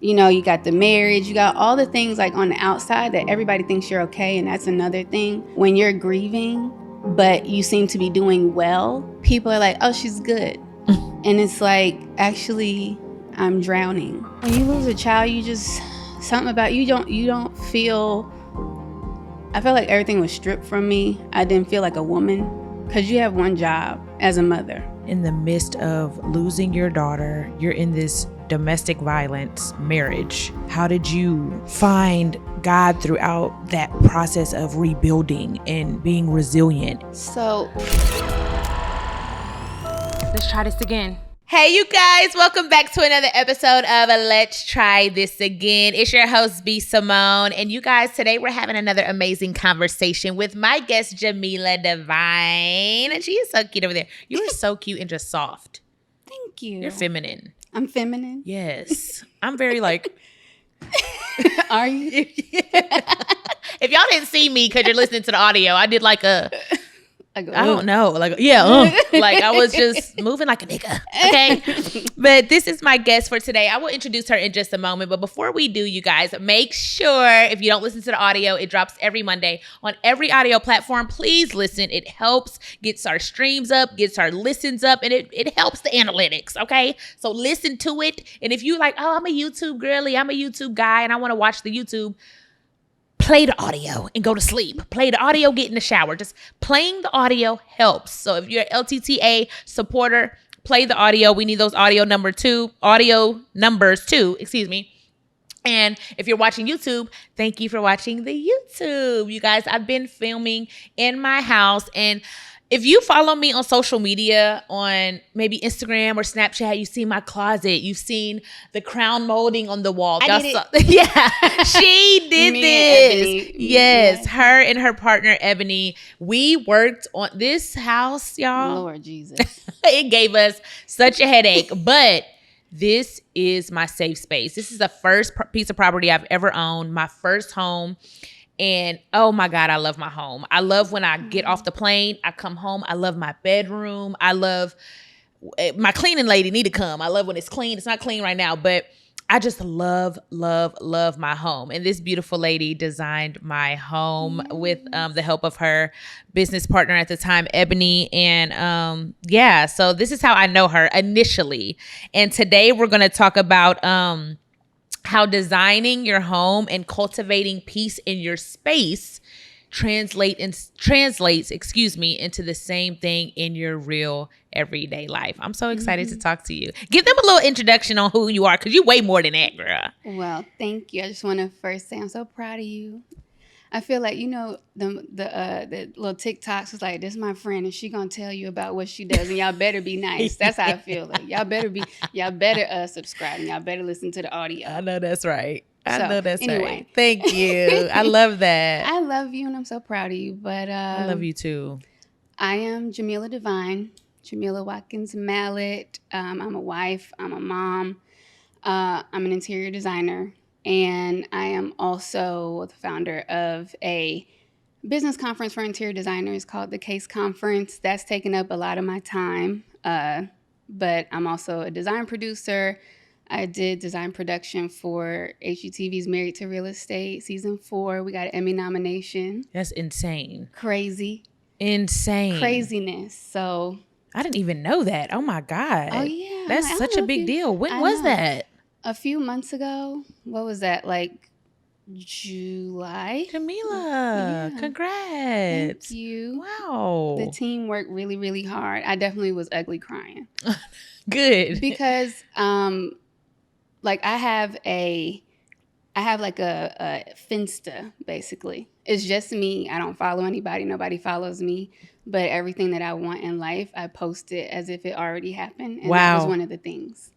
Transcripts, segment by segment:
You got the marriage, you got all the things like on the outside that everybody thinks you're okay. And that's another thing. When you're grieving, but you seem to be doing well, people are like, oh, she's good. And it's like, actually, I'm drowning. When you lose a child, you just, something about you don't feel, I felt like everything was stripped from me. I didn't feel like a woman because you have one job as a mother. In the midst of losing your daughter, you're in this domestic violence marriage. How did you find God throughout that process of rebuilding and being resilient? So let's try this again. Hey, you guys, welcome back to another episode of Let's Try This Again. It's your host, b.simone. And you guys, today we're having another amazing conversation with my guest, Jameelah Divine. And she is so cute over there. You are so cute and just soft. Thank you. You're feminine. I'm feminine? Yes. I'm very like... Are you? If y'all didn't see me because you're listening to the audio, I did like a... I don't know. Like, yeah. Like I was just moving like a nigga. Okay. But this is my guest for today. I will introduce her in just a moment. But before we do, you guys, make sure if you don't listen to the audio, it drops every Monday on every audio platform. Please listen. It helps, gets our streams up, gets our listens up, and it helps the analytics. Okay. So listen to it. And if you like, oh, I'm a YouTube girly, I'm a YouTube guy, and I want to watch the YouTube, play the audio and go to sleep. Play the audio, get in the shower. Just playing the audio helps. So if you're an LTTA supporter, play the audio. We need those audio numbers too. And if you're watching YouTube, thank you for watching the YouTube. You guys, I've been filming in my house, and if you follow me on social media, on maybe Instagram or Snapchat, you've seen my closet. You've seen the crown molding on the wall. I did it. Yeah, she did Me this. and Ebony. Yes, Yeah. her and her partner, Ebony. We worked on this house, y'all. Lord Jesus. It gave us such a headache, but this is my safe space. This is the first piece of property I've ever owned, my first home. And oh my God, I love my home. I love when I get off the plane, I come home. I love my bedroom. I love my cleaning lady need to come. I love when it's clean. It's not clean right now, but I just love my home. And this beautiful lady designed my home with the help of her business partner at the time, Ebony. And yeah, so this is how I know her initially. And today we're going to talk about how designing your home and cultivating peace in your space translates into the same thing in your real everyday life. I'm so excited to talk to you. Give them a little introduction on who you are, because you're way more than that, girl. Well, thank you. I just want to first say I'm so proud of you. I feel like, the little TikToks was like, this is my friend and she gonna tell you about what she does and y'all better be nice. That's how I feel. Like y'all better subscribe and y'all better listen to the audio. I know that's right. Anyway. Right. Thank you. I love that. I love you and I'm so proud of you. But I love you too. I am Jameelah Divine, Jamila Watkins Mallet. I'm a wife. I'm a mom. I'm an interior designer. And I am also the founder of a business conference for interior designers called the Case Conference. That's taken up a lot of my time. But I'm also a design producer. I did design production for HGTV's Married to Real Estate season 4. We got an Emmy nomination. That's insane. Crazy. Insane. Craziness. So I didn't even know that. Oh my God. Oh yeah. That's such a big deal. When was that? A few months ago. What was that? Like July? Jamila, Congrats. Thank you. Wow. The team worked really, really hard. I definitely was ugly crying. Good. Because like I have like a Finsta, basically. It's just me. I don't follow anybody. Nobody follows me. But everything that I want in life, I post it as if it already happened. And that was one of the things.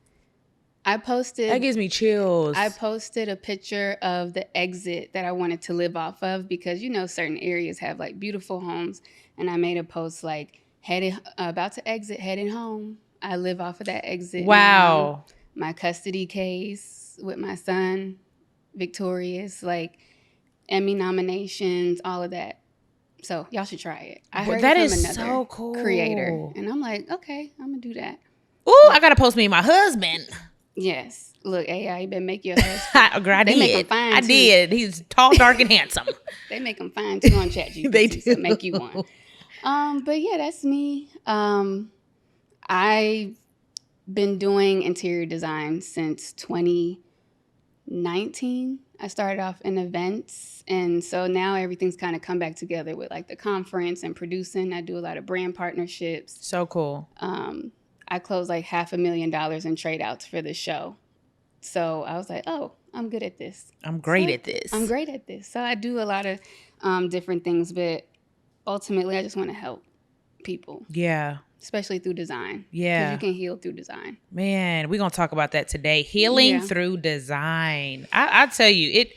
That gives me chills. I posted a picture of the exit that I wanted to live off of because, certain areas have like beautiful homes. And I made a post like, about to exit, heading home. I live off of that exit. Wow. Now. My custody case with my son, victorious, like Emmy nominations, all of that. So y'all should try it. I heard that it from is another so cool. creator. And I'm like, okay, I'm going to do that. Ooh, I got to post me and my husband. Yes. Look, AI, you better make your husband. Girl, I They make him did. fine I too. did. He's tall, dark, and handsome. They make them fine too on ChatGPT. They do. So make you one. But yeah, that's me. I've been doing interior design since 2019. I started off in events, and so now everything's kind of come back together with like the conference and producing. I do a lot of brand partnerships. So cool. I closed like $500,000 in trade outs for the show. So I was like, oh, I'm good at this. I'm great at this. I'm great at this. So I do a lot of different things, but ultimately I just want to help people. Yeah. Especially through design. Yeah. Because you can heal through design. Man, we're going to talk about that today. Healing through design. I tell you, it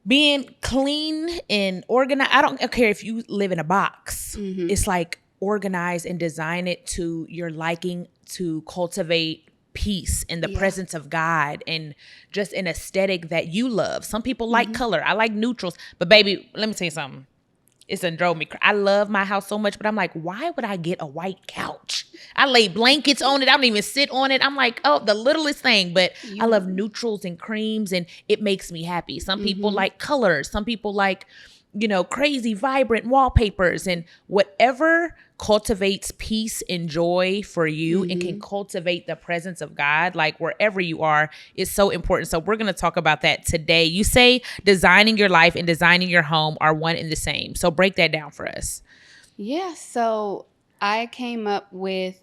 being clean and organized. I don't care if you live in a box. Mm-hmm. It's like organize and design it to your liking, to cultivate peace in the presence of God and just an aesthetic that you love. Some people like color. I like neutrals. But baby, let me tell you something. It's done drove me. I love my house so much, but I'm like, why would I get a white couch? I lay blankets on it. I don't even sit on it. I'm like, oh, the littlest thing. But I love neutrals and creams, and it makes me happy. Some people like colors. Some people like, crazy, vibrant wallpapers, and whatever cultivates peace and joy for you and can cultivate the presence of God, like wherever you are, is so important. So we're going to talk about that today. You say designing your life and designing your home are one and the same. So break that down for us. Yeah. So I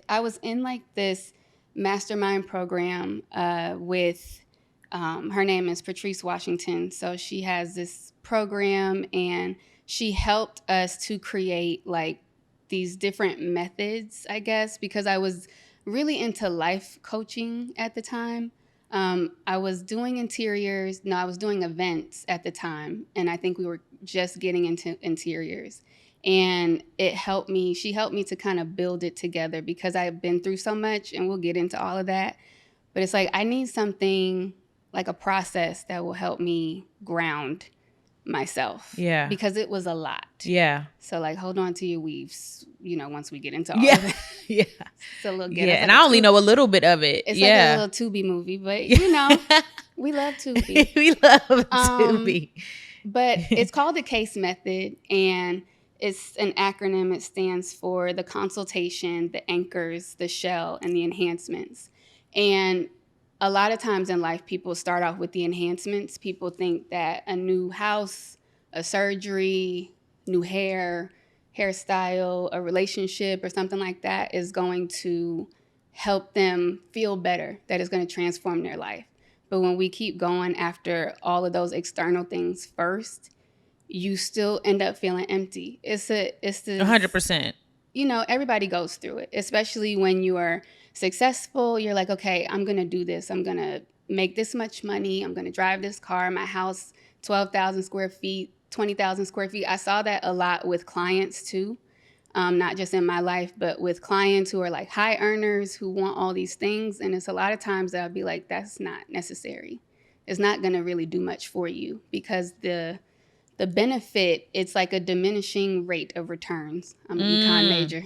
was in like this mastermind program with, her name is Patrice Washington. So she has this program and she helped us to create like these different methods, I guess, because I was really into life coaching at the time. I was doing I was doing events at the time. And I think we were just getting into interiors. And she helped me to kind of build it together because I've been through so much, and we'll get into all of that. But it's like, I need something like a process that will help me ground myself. Yeah. Because it was a lot. Yeah. So like, hold on to your weaves, once we get into all of it. Yeah. It's a little ghetto. Yeah. And I only know a little bit of it. It's like a little Tubi movie, but we love Tubi. We love Tubi. But it's called the CASE method, and it's an acronym. It stands for the consultation, the anchors, the shell, and the enhancements. And a lot of times in life, people start off with the enhancements. People think that a new house, a surgery, new hairstyle, a relationship, or something like that is going to help them feel better, that is going to transform their life. But when we keep going after all of those external things first, you still end up feeling empty. It's this 100%. Everybody goes through it, especially when you are successful. You're like, okay, I'm going to do this. I'm going to make this much money. I'm going to drive this car. My house, 12,000 square feet, 20,000 square feet. I saw that a lot with clients too. Not just in my life, but with clients who are like high earners who want all these things. And it's a lot of times that I'll be like, that's not necessary. It's not going to really do much for you because the benefit, it's like a diminishing rate of returns. I'm an econ major.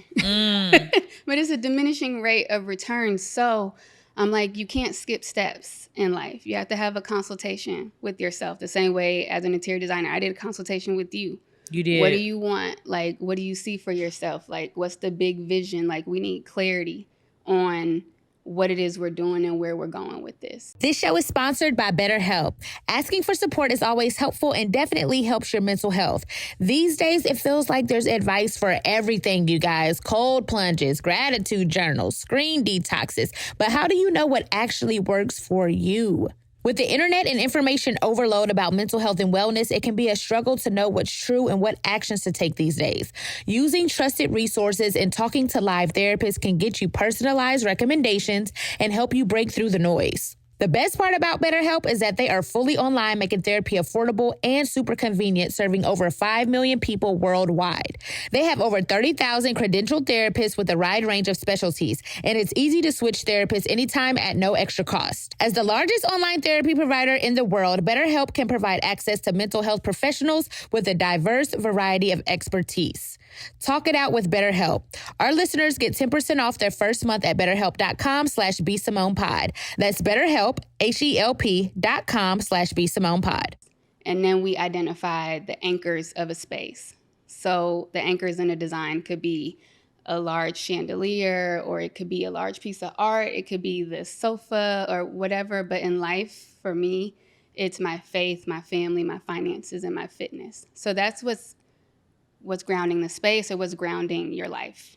But it's a diminishing rate of returns. So I'm like, you can't skip steps in life. You have to have a consultation with yourself. The same way as an interior designer, I did a consultation with you. You did. What do you want? Like, what do you see for yourself? Like, what's the big vision? Like, we need clarity on what it is we're doing and where we're going with this. This show is sponsored by BetterHelp. Asking for support is always helpful and definitely helps your mental health. These days, it feels like there's advice for everything, you guys. Cold plunges, gratitude journals, screen detoxes. But how do you know what actually works for you? With the internet and information overload about mental health and wellness, it can be a struggle to know what's true and what actions to take these days. Using trusted resources and talking to live therapists can get you personalized recommendations and help you break through the noise. The best part about BetterHelp is that they are fully online, making therapy affordable and super convenient, serving over 5 million people worldwide. They have over 30,000 credentialed therapists with a wide range of specialties, and it's easy to switch therapists anytime at no extra cost. As the largest online therapy provider in the world, BetterHelp can provide access to mental health professionals with a diverse variety of expertise. Talk it out with BetterHelp. Our listeners get 10% off their first month at betterhelp.com/bsimonepod. That's BetterHelp, HELP.com/bsimonepod. And then we identify the anchors of a space. So the anchors in a design could be a large chandelier, or it could be a large piece of art. It could be the sofa or whatever. But in life, for me, it's my faith, my family, my finances, and my fitness. So that's what's grounding the space, or what's grounding your life.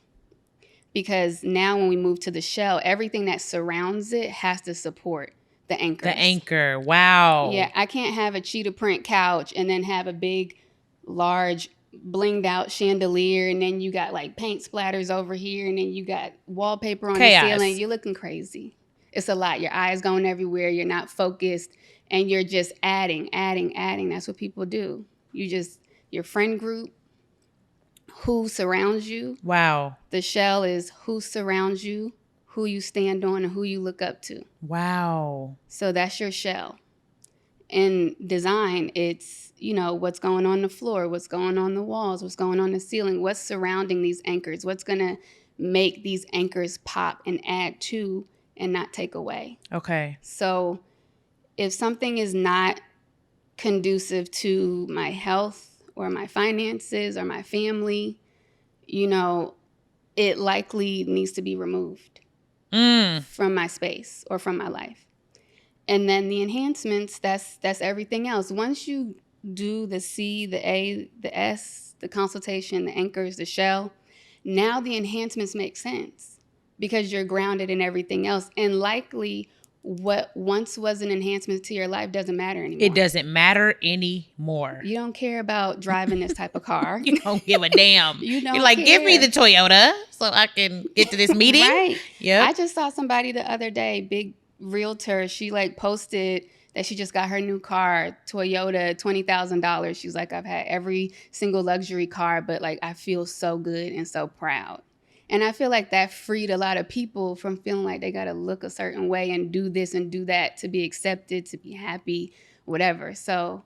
Because now when we move to the shell, everything that surrounds it has to support the anchors. The anchor. Wow. Yeah, I can't have a cheetah print couch and then have a big, large, blinged out chandelier, and then you got like paint splatters over here, and then you got wallpaper on Chaos. the ceiling. You're looking crazy. It's a lot. Your eyes going everywhere. You're not focused, and you're just adding. That's what people do. Your friend group, who surrounds you. Wow. The shell is who surrounds you, who you stand on, and who you look up to. Wow. So that's your shell. In design, it's, what's going on the floor, what's going on the walls, what's going on the ceiling, what's surrounding these anchors, what's going to make these anchors pop and add to and not take away. Okay. So if something is not conducive to my health or my finances or my family, it likely needs to be removed from my space or from my life. And then the enhancements, that's everything else. Once you do the C, the A, the S, the consultation, the anchors, the shell, now the enhancements make sense because you're grounded in everything else. And likely what once was an enhancement to your life doesn't matter anymore. It doesn't matter anymore. You don't care about driving this type of car. You don't give a damn. You don't You're like, care. give me the Toyota so I can get to this meeting. Right. Yep. I just saw somebody the other day, big realtor. She posted that she just got her new car, Toyota, $20,000. She's like, I've had every single luxury car, but I feel so good and so proud. And I feel like that freed a lot of people from feeling like they got to look a certain way and do this and do that to be accepted, to be happy, whatever. So,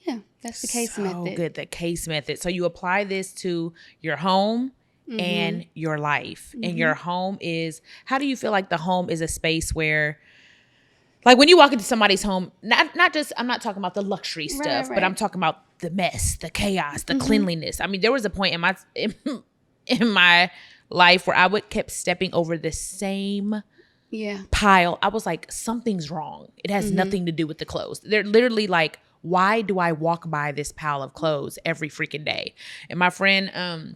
yeah, that's the case method. So good, the case method. So you apply this to your home and your life. And your home is, how do you feel like the home is a space where, when you walk into somebody's home, not just, I'm not talking about the luxury stuff, but I'm talking about the mess, the chaos, the cleanliness. I mean, there was a point in my life where I kept stepping over the same pile. I was like, something's wrong. It has nothing to do with the clothes. They're literally like, why do I walk by this pile of clothes every freaking day? And my friend,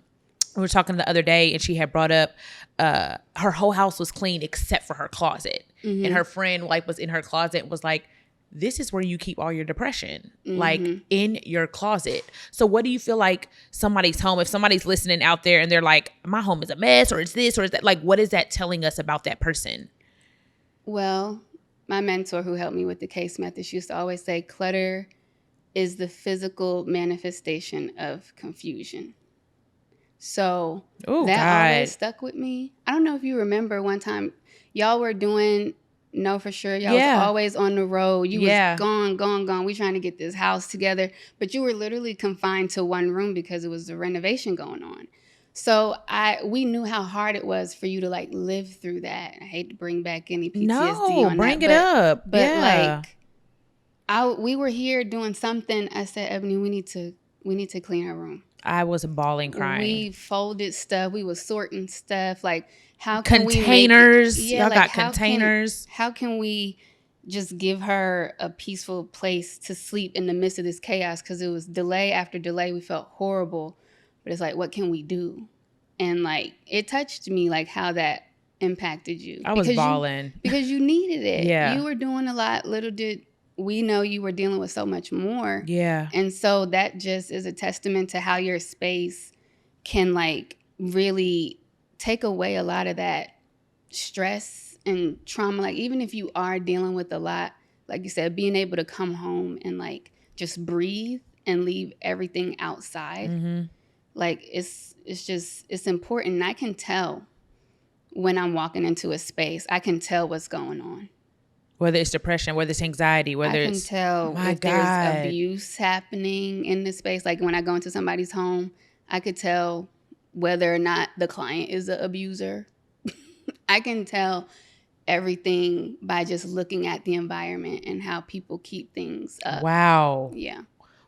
we were talking the other day, and she had brought up her whole house was clean except for her closet. And her friend was in her closet and was like, this is where you keep all your depression, in your closet. So what do you feel like somebody's home, if somebody's listening out there and they're like, my home is a mess, or it's this, or is that, what is that telling us about that person? Well, my mentor who helped me with the case method, she used to always say, clutter is the physical manifestation of confusion. So always stuck with me. I don't know if you remember one time y'all were doing No For Sure. Y'all was always on the road. You was gone. We trying to get this house together. But you were literally confined to one room because it was the renovation going on. So we knew how hard it was for you to live through that. I hate to bring back any PTSD on that. Bring it up. But we were here doing something. I said, Ebony, we need to clean our room. I was bawling, crying. We folded stuff. We was sorting stuff. How can containers? We y'all got containers. How can we just give her a peaceful place to sleep in the midst of this chaos? Because it was delay after delay. We felt horrible. But it's what can we do? And it touched me how that impacted you. I was bawling. Because you needed it. Yeah. You were doing a lot. Little did we know you were dealing with so much more. Yeah. And so that just is a testament to how your space can really take away a lot of that stress and trauma, like even if you are dealing with a lot, like you said, being able to come home and like just breathe and leave everything outside, like it's important. And I can tell when I'm walking into a space, I can tell what's going on. Whether it's depression, whether it's anxiety, I whether can it's tell my if there's God. abuse happening in the space. Like when I go into somebody's home, I could tell whether or not the client is an abuser. I can tell everything by just looking at the environment and how people keep things up. Wow. Yeah.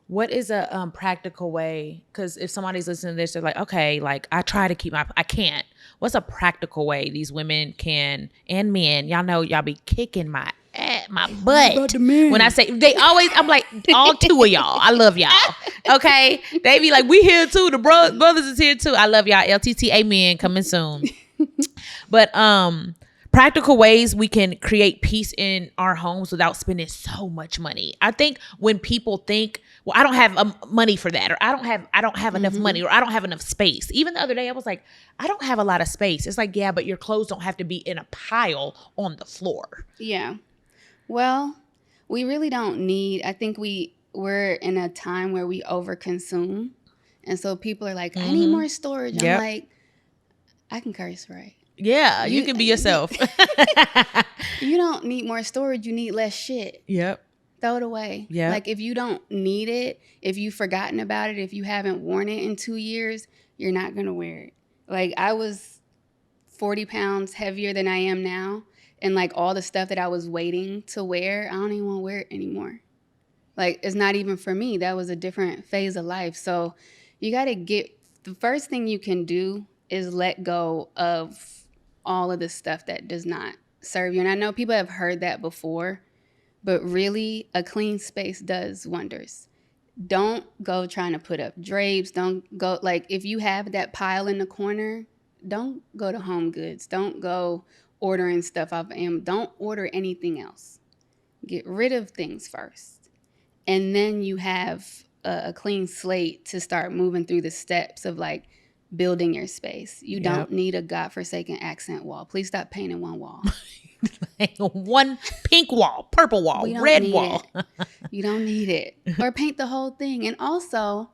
What is a practical way? Because if somebody's listening to this, they're like, okay, like I try to keep I can't. What's a practical way these women can, and men, y'all know y'all be kicking my butt. When I say, they always, I'm like, all two of y'all. I love y'all. Okay. They be like, we here too. The brothers is here too. I love y'all. LTT, amen. Coming soon. But practical ways we can create peace in our homes without spending so much money. I think when people think, well, I don't have money for that, or I don't have enough money, or I don't have enough space. Even the other day I was like, I don't have a lot of space. It's like, yeah, but your clothes don't have to be in a pile on the floor. Yeah. Well, we really don't need, I think we're in a time where we overconsume. And so people are like, I need more storage. I'm like, I can curse, right? Yeah, you can be yourself. You don't need more storage. You need less shit. Yep. Throw it away. Yeah. Like if you don't need it, if you've forgotten about it, if you haven't worn it in 2 years, you're not going to wear it. Like I was 40 pounds heavier than I am now. And like all the stuff that I was waiting to wear, I don't even want to wear it anymore. Like it's not even for me. That was a different phase of life. So you got to the first thing you can do is let go of all of the stuff that does not serve you. And I know people have heard that before, but really a clean space does wonders. Don't go trying to put up drapes. Don't go, like if you have that pile in the corner, don't go to Home Goods. Don't go ordering stuff off of Amazon. Don't order anything else. Get rid of things first. And then you have a clean slate to start moving through the steps of like building your space. You don't need a godforsaken accent wall. Please stop painting one wall. One pink wall, purple wall, red wall. You don't need it. Or paint the whole thing. And also,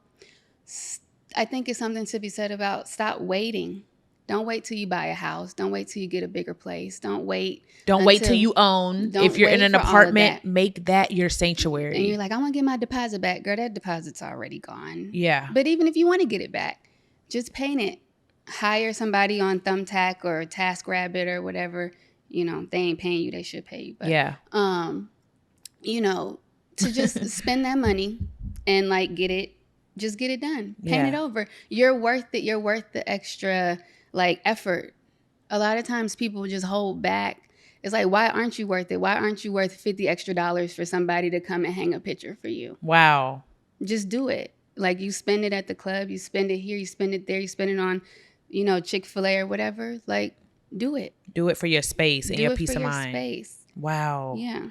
I think it's something to be said about stop waiting. Don't wait till you buy a house. Don't wait till you get a bigger place. Don't wait till you own. If you're in an apartment, make that your sanctuary. And you're like, I want to get my deposit back. Girl, that deposit's already gone. Yeah. But even if you want to get it back, just paint it. Hire somebody on Thumbtack or TaskRabbit or whatever. You know, they ain't paying you. They should pay you. But, you know, to just spend that money and like just get it done. Paint it over. You're worth it. You're worth the extra like effort. A lot of times people just hold back. It's like, why aren't you worth it? Why aren't you worth $50 extra for somebody to come and hang a picture for you? Wow. Just do it. Like you spend it at the club, you spend it here, you spend it there, you spend it on, you know, Chick-fil-A or whatever. Like, do it. Do it for your space and your peace of mind. Space. Wow. Yeah.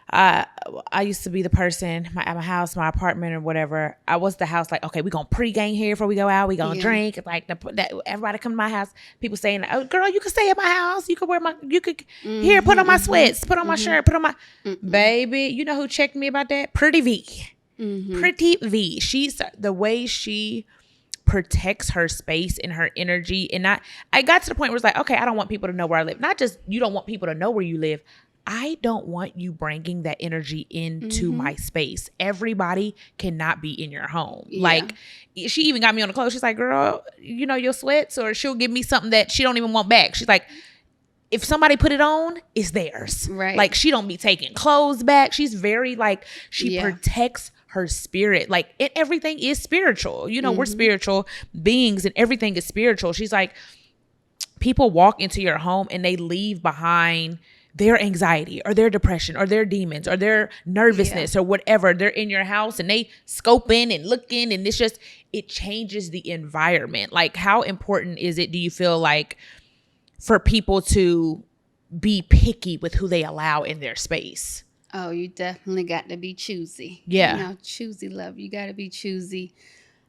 I used to be the person at my house, my apartment or whatever. I was the house like, okay, we gonna pregame here before we go out. We gonna drink. Like everybody come to my house. People saying, "Oh, girl, you can stay at my house. You can here. Put on my sweats. Put on my shirt. Put on my baby." You know who checked me about that? Pretty V. Pretty V. She's the way she protects her space and her energy. And I got to the point where it's like, okay, I don't want people to know where I live. Not just you don't want people to know where you live. I don't want you bringing that energy into my space. Everybody cannot be in your home. Yeah. Like she even got me on the clothes. She's like, girl, you know your sweats, or she'll give me something that she don't even want back. She's like, if somebody put it on, it's theirs. Right. Like she don't be taking clothes back. She's very like, she protects her spirit. Like everything is spiritual. You know, we're spiritual beings and everything is spiritual. She's like, people walk into your home and they leave behind their anxiety or their depression or their demons or their nervousness or whatever. They're in your house and they scope in and look in, and it changes the environment. Like how important is it, do you feel like, for people to be picky with who they allow in their space? Oh, you definitely got to be choosy. Yeah. You know, choosy love. You got to be choosy.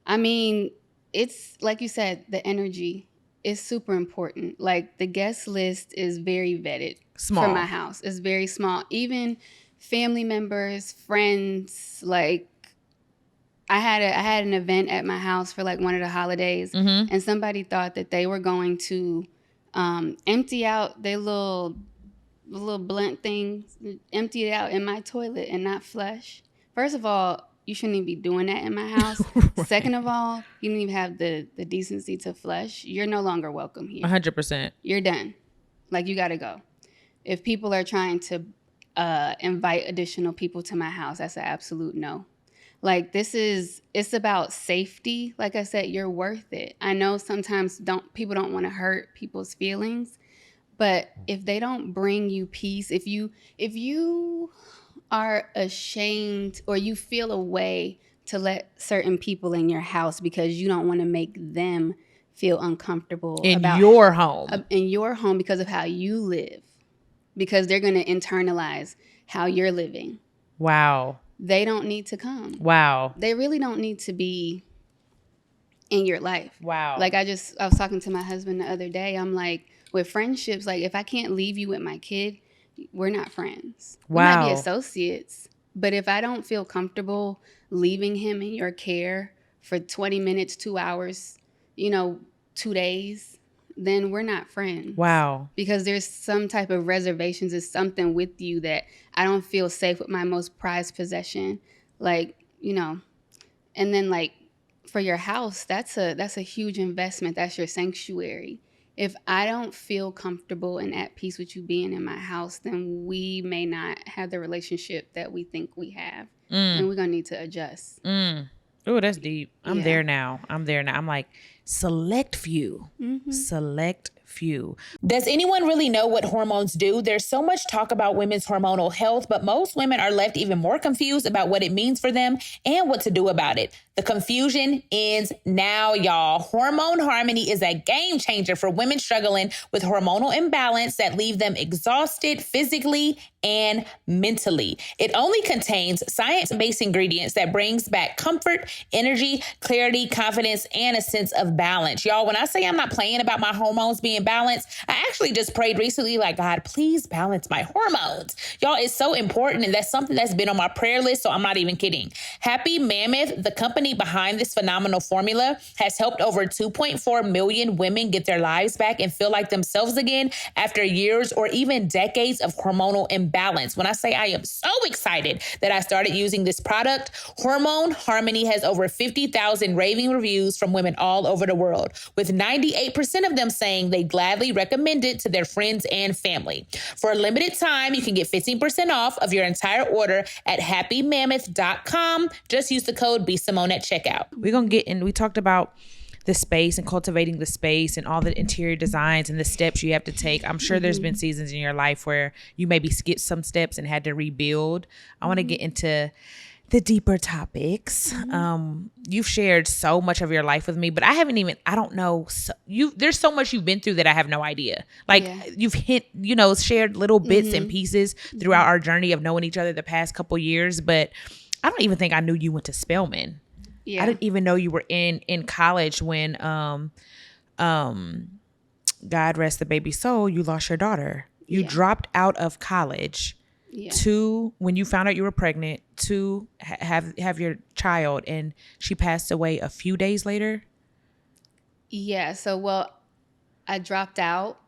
I mean, it's like you said, the energy. it's super important. Like the guest list is very vetted Small. for my house. It's very small. Even family members, friends, like I had an event at my house for like one of the holidays, and somebody thought that they were going to empty out their little blunt things, empty it out in my toilet and not flush. First of all, you shouldn't even be doing that in my house. Right. Second of all, you don't even have the decency to flush. You're no longer welcome here. 100%. You're done. Like, you got to go. If people are trying to invite additional people to my house, that's an absolute no. Like, it's about safety. Like I said, you're worth it. I know sometimes people don't want to hurt people's feelings, but if they don't bring you peace, if you are ashamed or you feel a way to let certain people in your house because you don't want to make them feel uncomfortable In your home. In your home because of how you live, because they're going to internalize how you're living. Wow. They don't need to come. Wow. They really don't need to be in your life. Wow. Like I was talking to my husband the other day. I'm like, with friendships, like if I can't leave you with my kid, we're not friends. We might be associates, but if I don't feel comfortable leaving him in your care for 20 minutes, 2 hours, 2 days, then we're not friends. Wow. Because there's some type of reservations. There's something with you that I don't feel safe with my most prized possession. Like, and then like for your house, that's a huge investment. That's your sanctuary. If I don't feel comfortable and at peace with you being in my house, then we may not have the relationship that we think we have. And we're going to need to adjust. Oh, that's deep. I'm there now. I'm like, select few. Select few. Does anyone really know what hormones do? There's so much talk about women's hormonal health, but most women are left even more confused about what it means for them and what to do about it. The confusion ends now, y'all. Hormone Harmony is a game changer for women struggling with hormonal imbalance that leave them exhausted physically and mentally. It only contains science-based ingredients that brings back comfort, energy, clarity, confidence, and a sense of balance. Y'all, when I say I'm not playing about my hormones being balanced, I actually just prayed recently, like, God, please balance my hormones. Y'all, it's so important, and that's something that's been on my prayer list, so I'm not even kidding. Happy Mammoth, the company behind this phenomenal formula, has helped over 2.4 million women get their lives back and feel like themselves again after years or even decades of hormonal imbalance. When I say I am so excited that I started using this product, Hormone Harmony has over 50,000 raving reviews from women all over the world, with 98% of them saying they gladly recommend it to their friends and family. For a limited time, you can get 15% off of your entire order at happymammoth.com. Just use the code b.simone at checkout. We're going to get in. We talked about the space and cultivating the space and all the interior designs and the steps you have to take. I'm sure there's been seasons in your life where you maybe skipped some steps and had to rebuild. I want to get into the deeper topics. You've shared so much of your life with me, but I don't know. There's so much you've been through that I have no idea. Like you've shared little bits and pieces throughout our journey of knowing each other the past couple years, but I don't even think I knew you went to Spelman. Yeah. I didn't even know you were in college when, God rest the baby's soul, you lost your daughter. You dropped out of college to when you found out you were pregnant to have your child, and she passed away a few days later. Yeah. So, I dropped out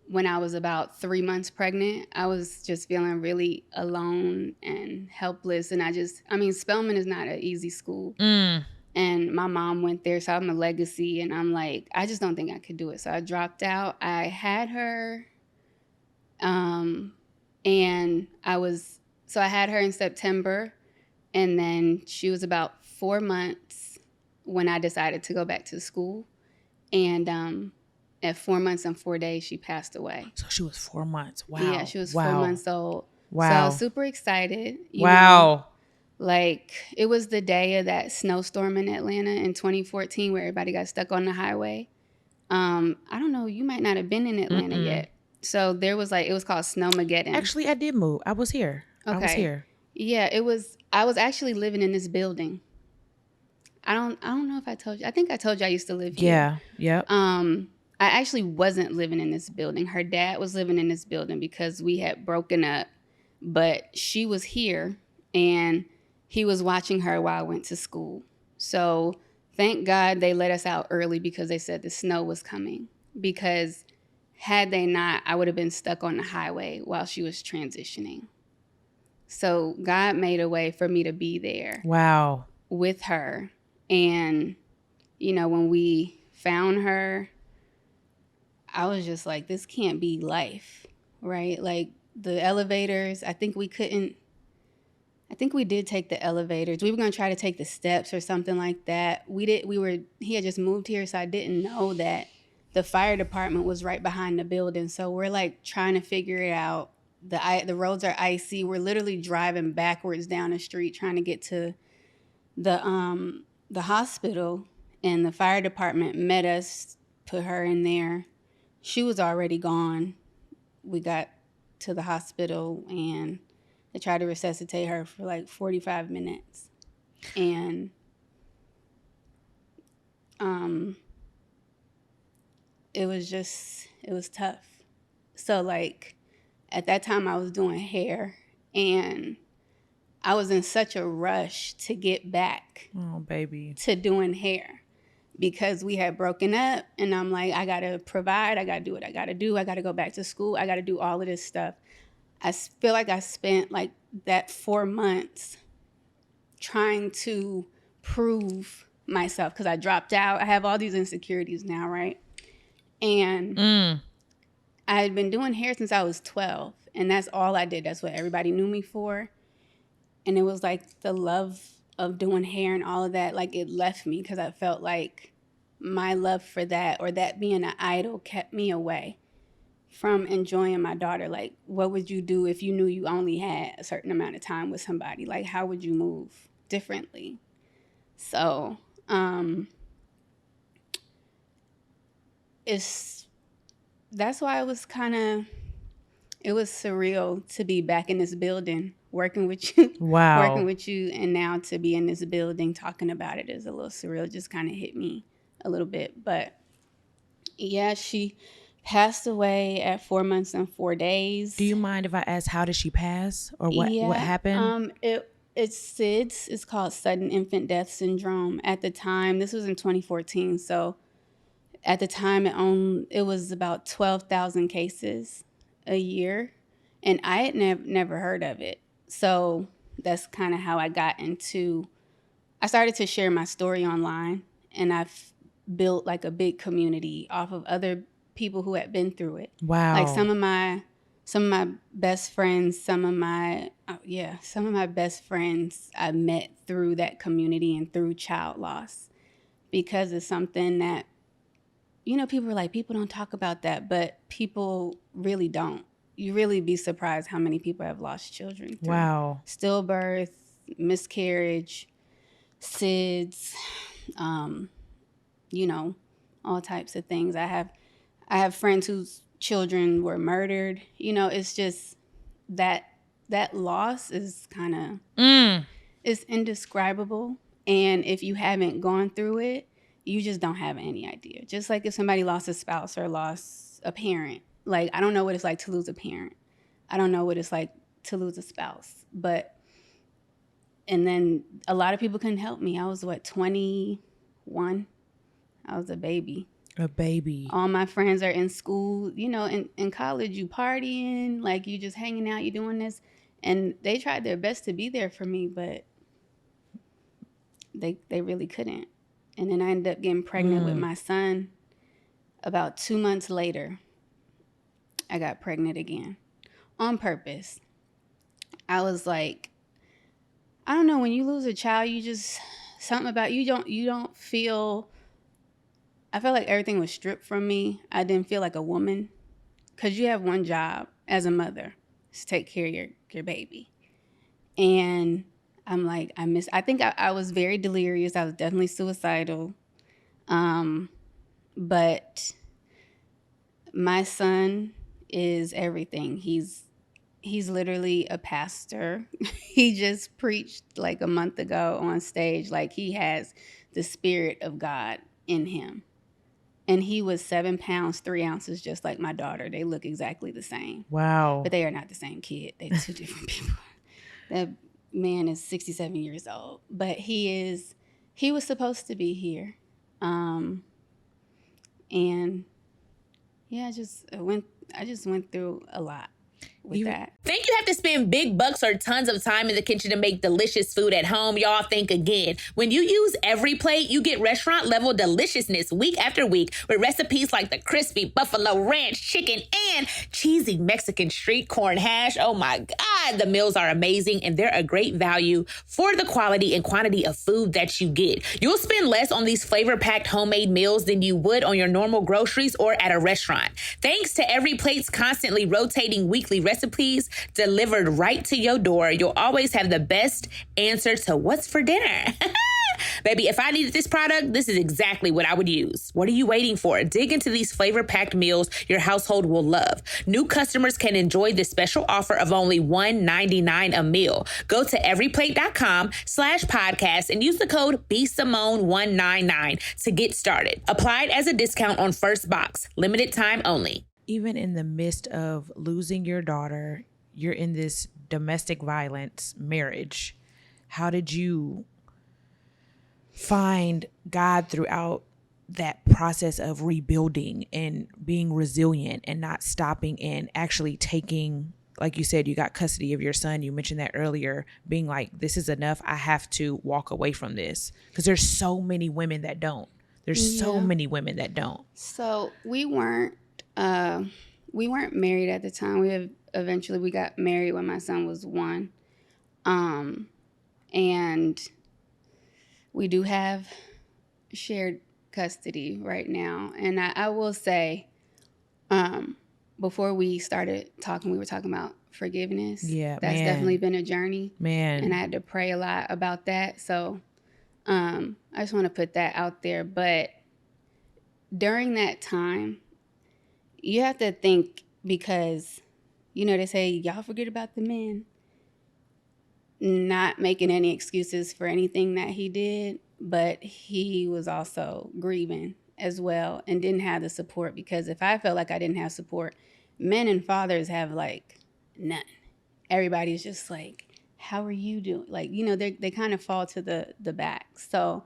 when I was about 3 months pregnant. I was just feeling really alone and helpless. And Spelman is not an easy school. And my mom went there, so I'm a legacy. And I'm like, I just don't think I could do it. So I dropped out. I had her, and I had her in September. And then she was about 4 months when I decided to go back to school. And at 4 months and 4 days, she passed away. So she was 4 months. Wow. Yeah, she was 4 months old. Wow. So I was super excited. You wow. know, like, it was the day of that snowstorm in Atlanta in 2014 where everybody got stuck on the highway. I don't know. You might not have been in Atlanta yet. So there was it was called Snowmageddon. Actually, I did move. I was here. Okay. I was here. Yeah, I was actually living in this building. I don't know if I told you. I think I told you I used to live here. Yeah. Yep. I actually wasn't living in this building. Her dad was living in this building because we had broken up, but she was here and he was watching her while I went to school. So thank God they let us out early because they said the snow was coming. Because had they not, I would have been stuck on the highway while she was transitioning. So God made a way for me to be there Wow. with her. And, when we found her, I was just like, this can't be life, right? Like the elevators, I think we did take the elevators. We were going to try to take the steps or something like that. He had just moved here, so I didn't know that the fire department was right behind the building. So we're like trying to figure it out. The roads are icy. We're literally driving backwards down the street trying to get to the hospital, and the fire department met us, put her in there. She was already gone. We got to the hospital and they tried to resuscitate her for like 45 minutes. And it was tough. So like at that time I was doing hair and I was in such a rush to get back Oh, baby. to doing hair because we had broken up and I'm like, I gotta provide, I gotta do what I gotta do, I gotta go back to school, I gotta do all of this stuff. I feel like I spent like that 4 months trying to prove myself because I dropped out. I have all these insecurities now, right? And I had been doing hair since I was 12, and that's all I did. That's what everybody knew me for. And it was like the love of doing hair and all of that, like it left me because I felt like my love for that or that being an idol kept me away from enjoying my daughter. Like, what would you do if you knew you only had a certain amount of time with somebody? Like, how would you move differently? So, that's why it was surreal to be back in this building working with you, Wow. and now to be in this building talking about it is a little surreal. It just kind of hit me a little bit, but yeah, she passed away at 4 months and 4 days. Do you mind if I ask how did she pass or what Yeah, happened? it's SIDS. It's called sudden infant death syndrome. At the time, this was in 2014. So at the time, it was about 12,000 cases a year, and I had never heard of it. So that's kind of how I got into. I started to share my story online, and I've built like a big community off of other people who had been through it. Wow. Like some of my best friends, some of my best friends I met through that community and through child loss, because it's something that, people are like, people don't talk about that, but people really don't. You really be surprised how many people have lost children through Wow. stillbirth, miscarriage, SIDS, you know, all types of things. I have friends whose children were murdered. It's just that loss is kind of it's indescribable. And if you haven't gone through it, you just don't have any idea. Just like if somebody lost a spouse or lost a parent. Like, I don't know what it's like to lose a parent. I don't know what it's like to lose a spouse. And then a lot of people couldn't help me. I was 21? I was a baby. A baby. All my friends are in school, in college, you partying, like you just hanging out, you doing this. And they tried their best to be there for me, but they really couldn't. And then I ended up getting pregnant with my son. About 2 months later, I got pregnant again on purpose. I was like, I don't know, when you lose a child, something about you don't feel. I felt like everything was stripped from me. I didn't feel like a woman, because you have one job as a mother, to take care of your baby. And I'm like, I think I was very delirious. I was definitely suicidal. But my son is everything. He's literally a pastor. He just preached like a month ago on stage. Like, he has the spirit of God in him. And he was 7 pounds, 3 ounces, just like my daughter. They look exactly the same. Wow. But they are not the same kid. They're two different people. That man is 67 years old. But he was supposed to be here. And yeah, I just went through a lot with that. Think you have to spend big bucks or tons of time in the kitchen to make delicious food at home? Y'all think again. When you use Every Plate, you get restaurant level deliciousness week after week with recipes like the crispy buffalo ranch chicken and cheesy Mexican street corn hash. Oh my God, the meals are amazing and they're a great value for the quality and quantity of food that you get. You'll spend less on these flavor-packed homemade meals than you would on your normal groceries or at a restaurant. Thanks to Every Plate's constantly rotating weekly recipes delivered right to your door, you'll always have the best answer to what's for dinner. Baby, if I needed this product, this is exactly what I would use. What are you waiting for? Dig into these flavor-packed meals your household will love. New customers can enjoy this special offer of only $1.99 a meal. Go to everyplate.com/podcast and use the code b.simone199 to get started. Applied as a discount on first box. Limited time only. Even in the midst of losing your daughter, you're in this domestic violence marriage. How did you find God throughout that process of rebuilding and being resilient and not stopping and actually taking, like you said, you got custody of your son. You mentioned that earlier, being like, this is enough. I have to walk away from this. Because there's so many women that don't. There's so many women that don't. So we weren't married at the time. Eventually we got married when my son was 1. And we do have shared custody right now. And I will say, before we started talking, we were talking about forgiveness. Yeah, that's definitely been a journey. Man. And I had to pray a lot about that. So I just want to put that out there. But during that time, you have to think, because, they say, y'all forget about the men. Not making any excuses for anything that he did, but he was also grieving as well and didn't have the support, because if I felt like I didn't have support, men and fathers have like none. Everybody's just like, how are you doing? Like, they kind of fall to the back. So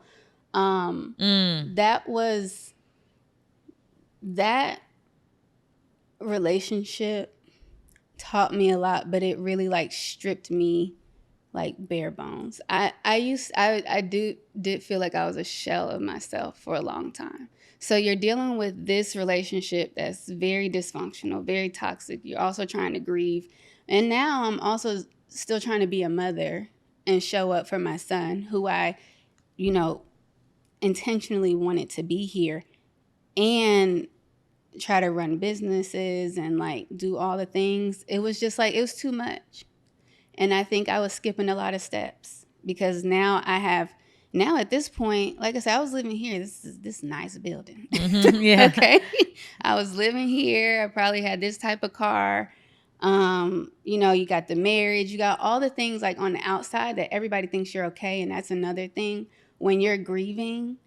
that relationship taught me a lot, but it really like stripped me like bare bones. I did feel like I was a shell of myself for a long time. So you're dealing with this relationship that's very dysfunctional, very toxic. You're also trying to grieve. And now I'm also still trying to be a mother and show up for my son, who I, intentionally wanted to be here, and try to run businesses and like do all the things. It was just like, it was too much. And I think I was skipping a lot of steps, because now at this point, like I said, I was living here. This is this nice building. Mm-hmm, yeah. Okay. I was living here. I probably had this type of car. You got the marriage, you got all the things like on the outside that everybody thinks you're okay. And that's another thing. When you're grieving,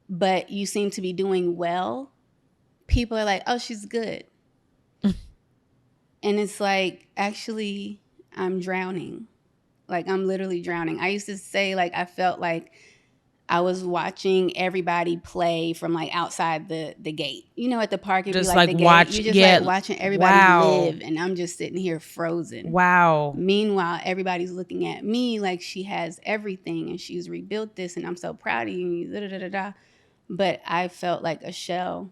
but you seem to be doing well, people are like, oh, she's good. And it's like, actually, I'm drowning. Like, I'm literally drowning. I used to say, like, I felt like I was watching everybody play from like outside the gate. At the park, it'd just be like the watch, gate. You're just like watching everybody live, and I'm just sitting here frozen. Wow. Meanwhile, everybody's looking at me like she has everything and she's rebuilt this, and I'm so proud of you. Da, da, da, da, da. But I felt like a shell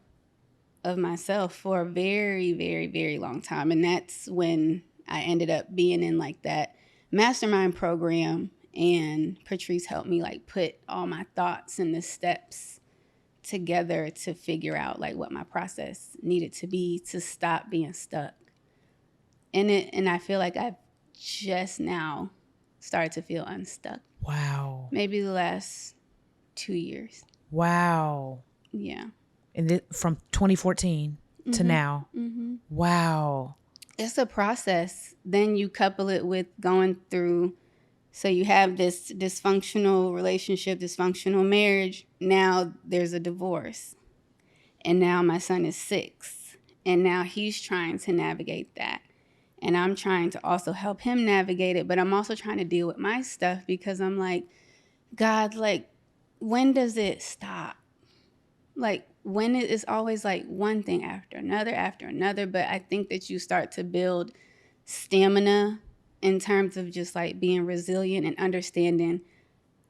of myself for a very, very, very long time. And that's when I ended up being in like that mastermind program, and Patrice helped me like put all my thoughts and the steps together to figure out like what my process needed to be to stop being stuck in it. And I feel like I've just now started to feel unstuck. Wow. Maybe the last 2 years. Wow. Yeah. And from 2014 to now. Mm-hmm. Wow. It's a process. Then you couple it with going through So you have this dysfunctional relationship, dysfunctional marriage. Now there's a divorce. And now my son is 6. And now he's trying to navigate that. And I'm trying to also help him navigate it. But I'm also trying to deal with my stuff because I'm like, God, like, when does it stop? Like, when it is always like one thing after another. But I think that you start to build stamina in terms of just like being resilient and understanding.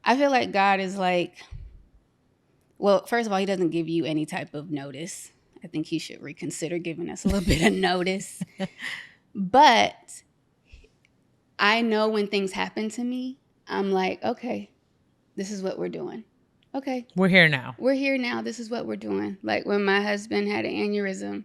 I feel like God is like, well, first of all, he doesn't give you any type of notice. I think he should reconsider giving us a little bit of notice. But I know when things happen to me, I'm like, okay, this is what we're doing. Okay, We're here now. we're here now. This is what we're doing. Like when my husband had an aneurysm,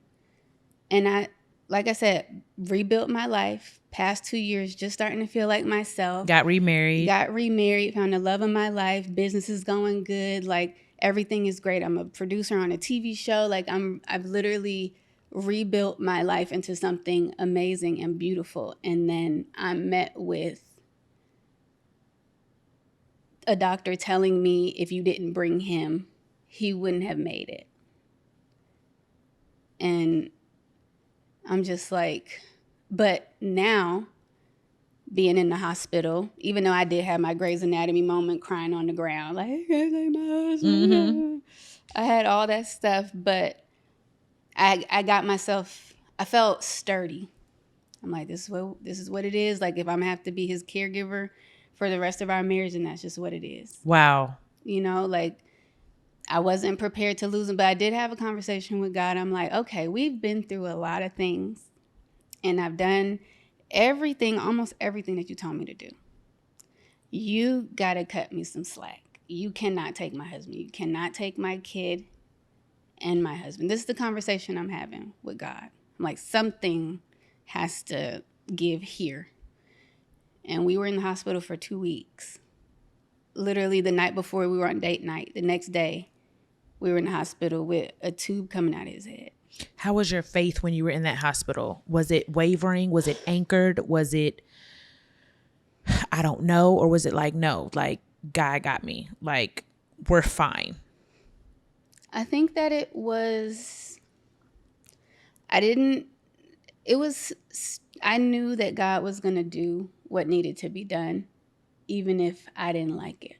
and I, like I said, rebuilt my life. Past 2 years, just starting to feel like myself. Got remarried. Found the love of my life. Business is going good. Like everything is great. I'm a producer on a TV show. Like I've literally rebuilt my life into something amazing and beautiful. And then I'm met with a doctor telling me if you didn't bring him, he wouldn't have made it. And I'm just like, but now being in the hospital, even though I did have my Grey's Anatomy moment crying on the ground, like, I can't take my husband. Mm-hmm. I had all that stuff, but I got myself, I felt sturdy. I'm like, this is what it is. Like if I'm gonna have to be his caregiver for the rest of our marriage, and that's just what it is. Wow. You know, like I wasn't prepared to lose him, but I did have a conversation with God. I'm like, okay, we've been through a lot of things, and I've done everything, almost everything that you told me to do. You gotta cut me some slack. You cannot take my husband. You cannot take my kid and my husband. This is the conversation I'm having with God. I'm like, something has to give here. And we were in the hospital for 2 weeks. Literally the night before we were on date night, the next day, we were in the hospital with a tube coming out of his head. How was your faith when you were in that hospital? Was it wavering? Was it anchored? Was it, I don't know? Or was it like, no, like, God got me. Like, we're fine. I think that it was, I knew that God was going to do what needed to be done, even if I didn't like it.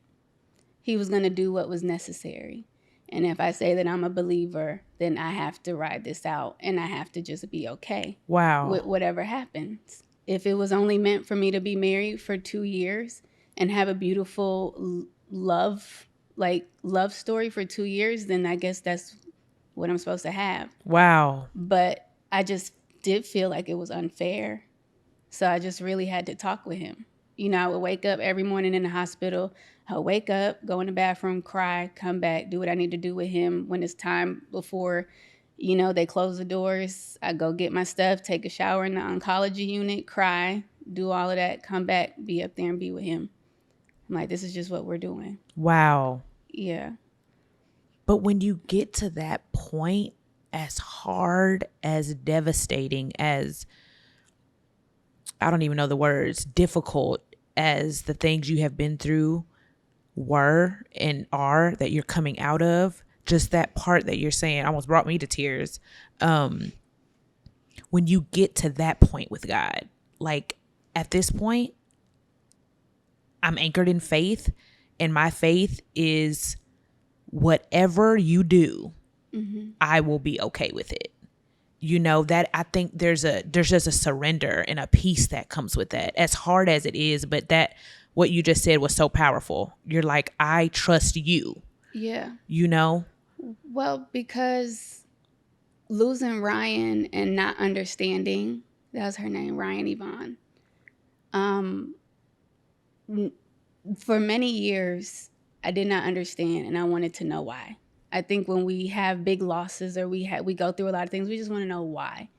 He was going to do what was necessary. And if I say that I'm a believer, then I have to ride this out and I have to just be okay Wow. with whatever happens. If it was only meant for me to be married for 2 years and have a beautiful love story for 2 years, then I guess that's what I'm supposed to have. Wow. But I just did feel like it was unfair. So I just really had to talk with him. You know, I would wake up every morning in the hospital. I'll wake up, go in the bathroom, cry, come back, do what I need to do with him. When it's time before, you know, they close the doors, I go get my stuff, take a shower in the oncology unit, cry, do all of that, come back, be up there and be with him. I'm like, this is just what we're doing. Wow. Yeah. But when you get to that point, as hard, as devastating, as, I don't even know the words, difficult as the things you have been through were and are that you're coming out of, just that part that you're saying almost brought me to tears. When you get to that point with God, like at this point, I'm anchored in faith, and my faith is whatever you do, I will be okay with it. You know, that I think there's just a surrender and a peace that comes with that, as hard as it is. But that what you just said was so powerful. You're like, I trust you. Yeah. You know? Well, because losing Ryan and not understanding, that was her name, Ryan Yvonne. For many years, I did not understand, and I wanted to know why. I think when we have big losses or we go through a lot of things, we just want to know why.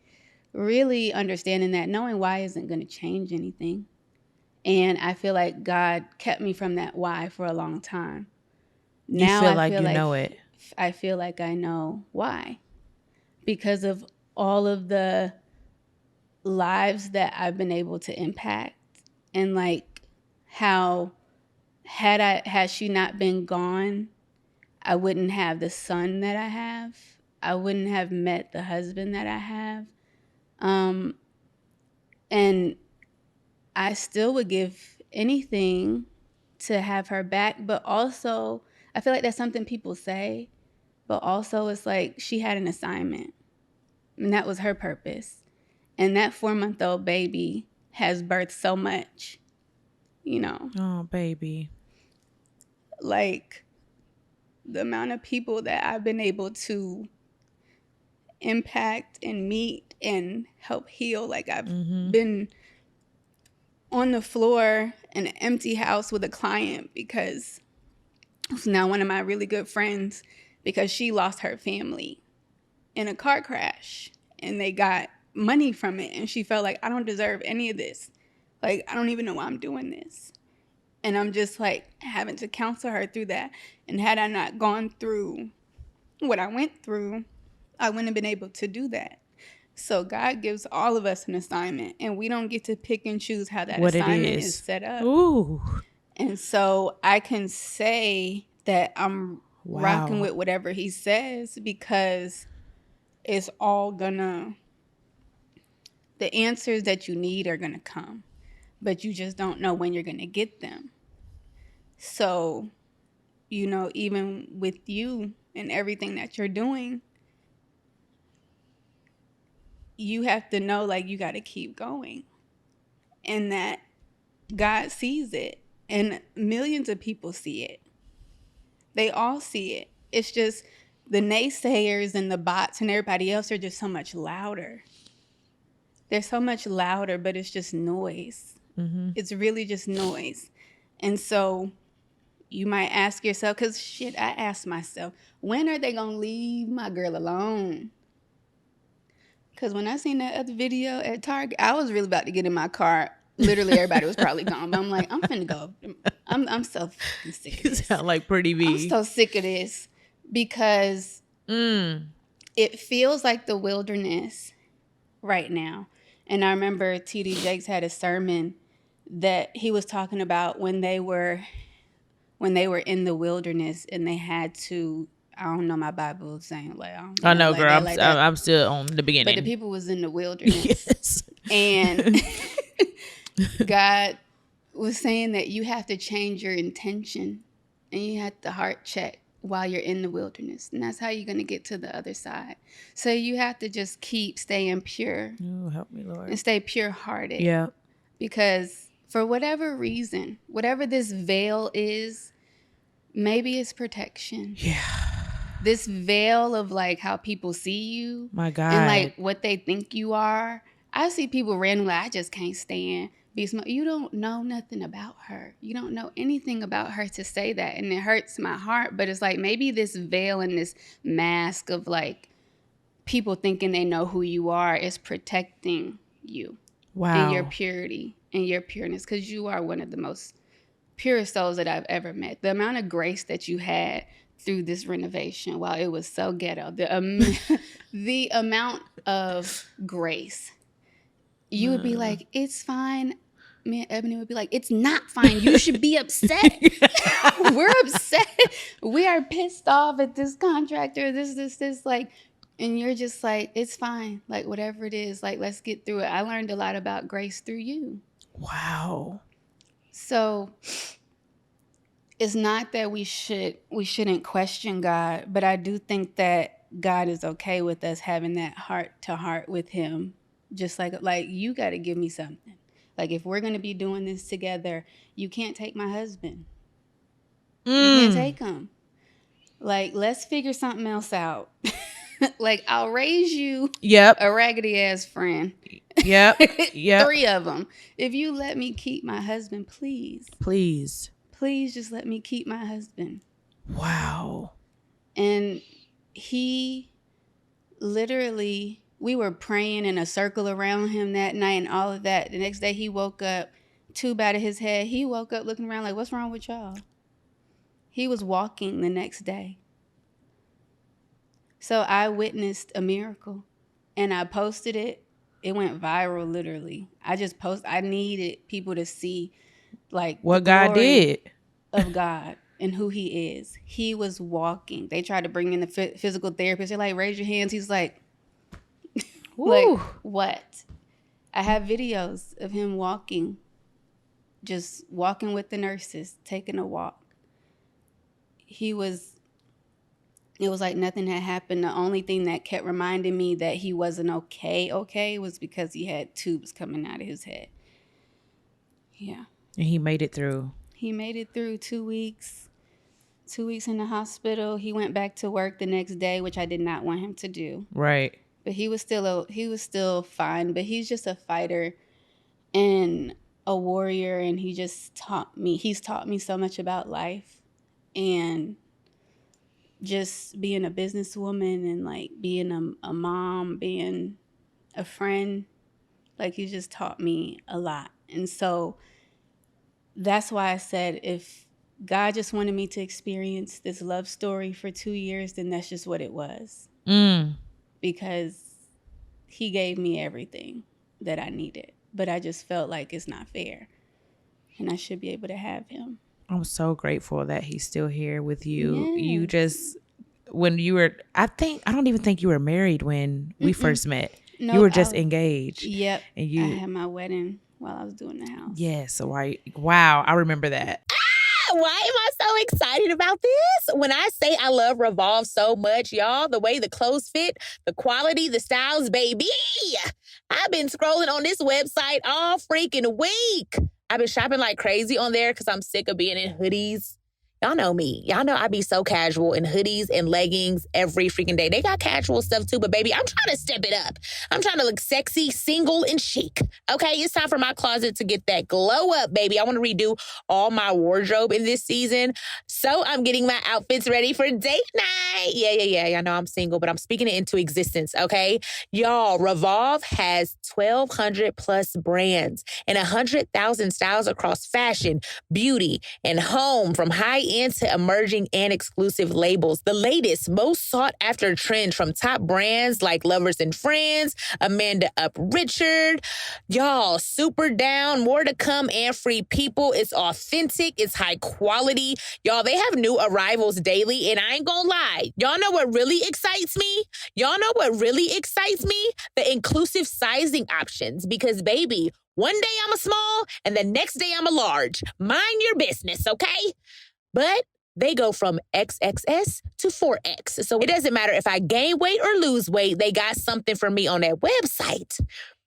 Really understanding that, knowing why isn't going to change anything. And I feel like God kept me from that why for a long time. Now you feel like you know it. I feel like I know why. Because of all of the lives that I've been able to impact and like how had she not been gone, I wouldn't have the son that I have. I wouldn't have met the husband that I have. Um, and I still would give anything to have her back. But also, I feel like that's something people say. But also, it's like she had an assignment, and that was her purpose. And that 4-month-old baby has birthed so much, you know, Oh, baby. like the amount of people that I've been able to impact and meet and help heal. Like I've been on the floor in an empty house with a client because it's now one of my really good friends, because she lost her family in a car crash and they got money from it, and she felt like, I don't deserve any of this. Like, I don't even know why I'm doing this. And I'm just like having to counsel her through that. And had I not gone through what I went through, I wouldn't have been able to do that. So God gives all of us an assignment, and we don't get to pick and choose how that What it assignment is is. set up. Ooh. And so I can say that I'm rocking Wow. with whatever he says, because it's all the answers that you need are gonna come, but you just don't know when you're gonna get them. So, even with you and everything that you're doing, you have to know, like, you got to keep going, and that God sees it, and millions of people see it. They all see it. It's just the naysayers and the bots and everybody else are just so much louder. They're so much louder, but it's just noise. It's really just noise. And so you might ask yourself, because shit, I asked myself, when are they going to leave my girl alone? Because when I seen that other video at Target, I was really about to get in my car. Literally, everybody was probably gone. But I'm like, I'm finna go. I'm so fucking sick of You this. sound like Pretty I'm B. so sick of this, because it feels like the wilderness right now. And I remember T.D. Jakes had a sermon that he was talking about when they were in the wilderness and they had to, I don't know my Bible saying, like, I know, like girl. that, I'm, like that. I'm still on the beginning. But the people was in the wilderness. Yes. And God was saying that you have to change your intention, and you have to heart check while you're in the wilderness. And that's how you're going to get to the other side. So you have to just keep staying pure Oh, help me, Lord. and stay pure hearted. Yeah. Because for whatever reason, whatever this veil is, maybe it's protection. Yeah. This veil of like how people see you, My God. and like what they think you are. I see people randomly, I just can't stand b.simone. You don't know nothing about her. You don't know anything about her to say that. And it hurts my heart. But it's like, maybe this veil and this mask of like people thinking they know who you are is protecting you. Wow. And your purity and your pureness, because you are one of the most purest souls that I've ever met. The amount of grace that you had through this renovation, while it was so ghetto, the amount of grace, you would be like, it's fine. Me and Ebony would be like, it's not fine. You should be upset. We're upset. We are pissed off at this contractor, this, like, and you're just like, it's fine. Like, whatever it is, like, let's get through it. I learned a lot about grace through you. Wow. So it's not that we shouldn't question God, but I do think that God is okay with us having that heart to heart with him. Just like you got to give me something. Like, if we're going to be doing this together, you can't take my husband. You can't take him. Like, let's figure something else out. Like, I'll raise you a raggedy ass friend. Yep. 3 of them. If you let me keep my husband, please. Please. Please just let me keep my husband. Wow. And he literally, we were praying in a circle around him that night and all of that. The next day he woke up, tube out of his head. He woke up looking around like, what's wrong with y'all? He was walking the next day. So I witnessed a miracle, and I posted it. It went viral, literally. I needed people to see like the What God glory did. of God and who he is. He was walking. They tried to bring in the physical therapist. They're like, raise your hands. He's like Woo. what? I have videos of him walking, just walking with the nurses, taking a walk. He was, it was like nothing had happened. The only thing that kept reminding me that he wasn't okay, was because he had tubes coming out of his head. Yeah. And he made it through. He made it through 2 weeks. 2 weeks in the hospital. He went back to work the next day, which I did not want him to do. Right. But he was still fine. But he's just a fighter and a warrior, and he's taught me so much about life and just being a businesswoman and like being a mom, being a friend. Like he's just taught me a lot. And so that's why I said if God just wanted me to experience this love story for 2 years, then that's just what it was. Because he gave me everything that I needed. But I just felt like it's not fair. And I should be able to have him. I'm so grateful that he's still here with you. Yes. You just, when you were, I don't even think you were married when we first met. No, you were just engaged. Yep. And you, I had my wedding while I was doing the house. yes. Right. Wow. I remember that. Why am I so excited about this? When I say I love Revolve so much, y'all, the way the clothes fit, the quality, the styles, baby. I've been scrolling on this website all freaking week. I've been shopping like crazy on there because I'm sick of being in hoodies. Y'all know me. Y'all know I be so casual in hoodies and leggings every freaking day. They got casual stuff too, but baby, I'm trying to step it up. I'm trying to look sexy, single, and chic. Okay, it's time for my closet to get that glow up, baby. I want to redo all my wardrobe in this season. So I'm getting my outfits ready for date night. Yeah. Y'all know I'm single, but I'm speaking it into existence, okay? Y'all, Revolve has 1,200 plus brands and 100,000 styles across fashion, beauty, and home, from high-end to emerging and exclusive labels. The latest, most sought-after trend from top brands like Lovers and Friends, Amanda Up Richard. Y'all, super down, more to come, and Free People. It's authentic. It's high quality. Y'all, they have new arrivals daily, and I ain't gonna lie. Y'all know what really excites me? The inclusive sizing options. Because, baby, one day I'm a small, and the next day I'm a large. Mind your business, okay? But they go from XXS to 4X. So it doesn't matter if I gain weight or lose weight, they got something for me on that website.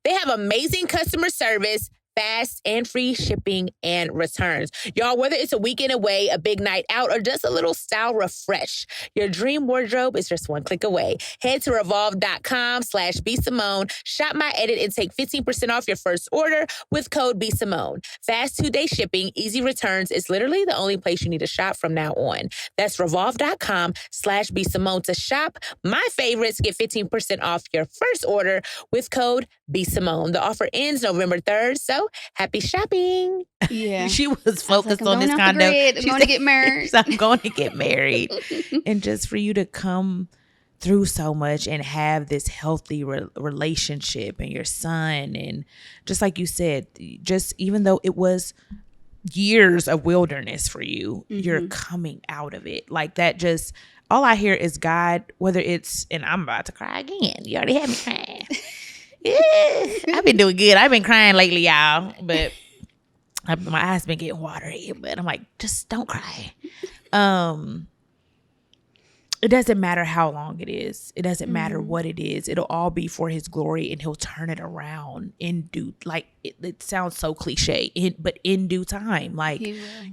They have amazing customer service, fast and free shipping and returns. Y'all, whether it's a weekend away, a big night out, or just a little style refresh, your dream wardrobe is just one click away. Head to revolve.com/b.simone, shop my edit, and take 15% off your first order with code b.simone. Fast 2-day shipping, easy returns. It's literally the only place you need to shop from now on. That's revolve.com/b.simone to shop my favorites. Get 15% off your first order with code b.simone. The offer ends November 3rd, so happy shopping. Yeah. She was focused I'm on this going off the condo. grid. I'm going to get married. I'm going to get married. And just for you to come through so much and have this healthy relationship and your son, and just like you said, just even though it was years of wilderness for you, you're coming out of it. Like that, just all I hear is God, whether it's, and I'm about to cry again. You already had me crying. Yeah, I've been doing good. I've been crying lately, y'all, but my eyes been getting watery. But I'm like, just don't cry. It doesn't matter how long it is. It doesn't matter what it is. It'll all be for His glory, and He'll turn it around in due. Like it sounds so cliche, but in due time. Like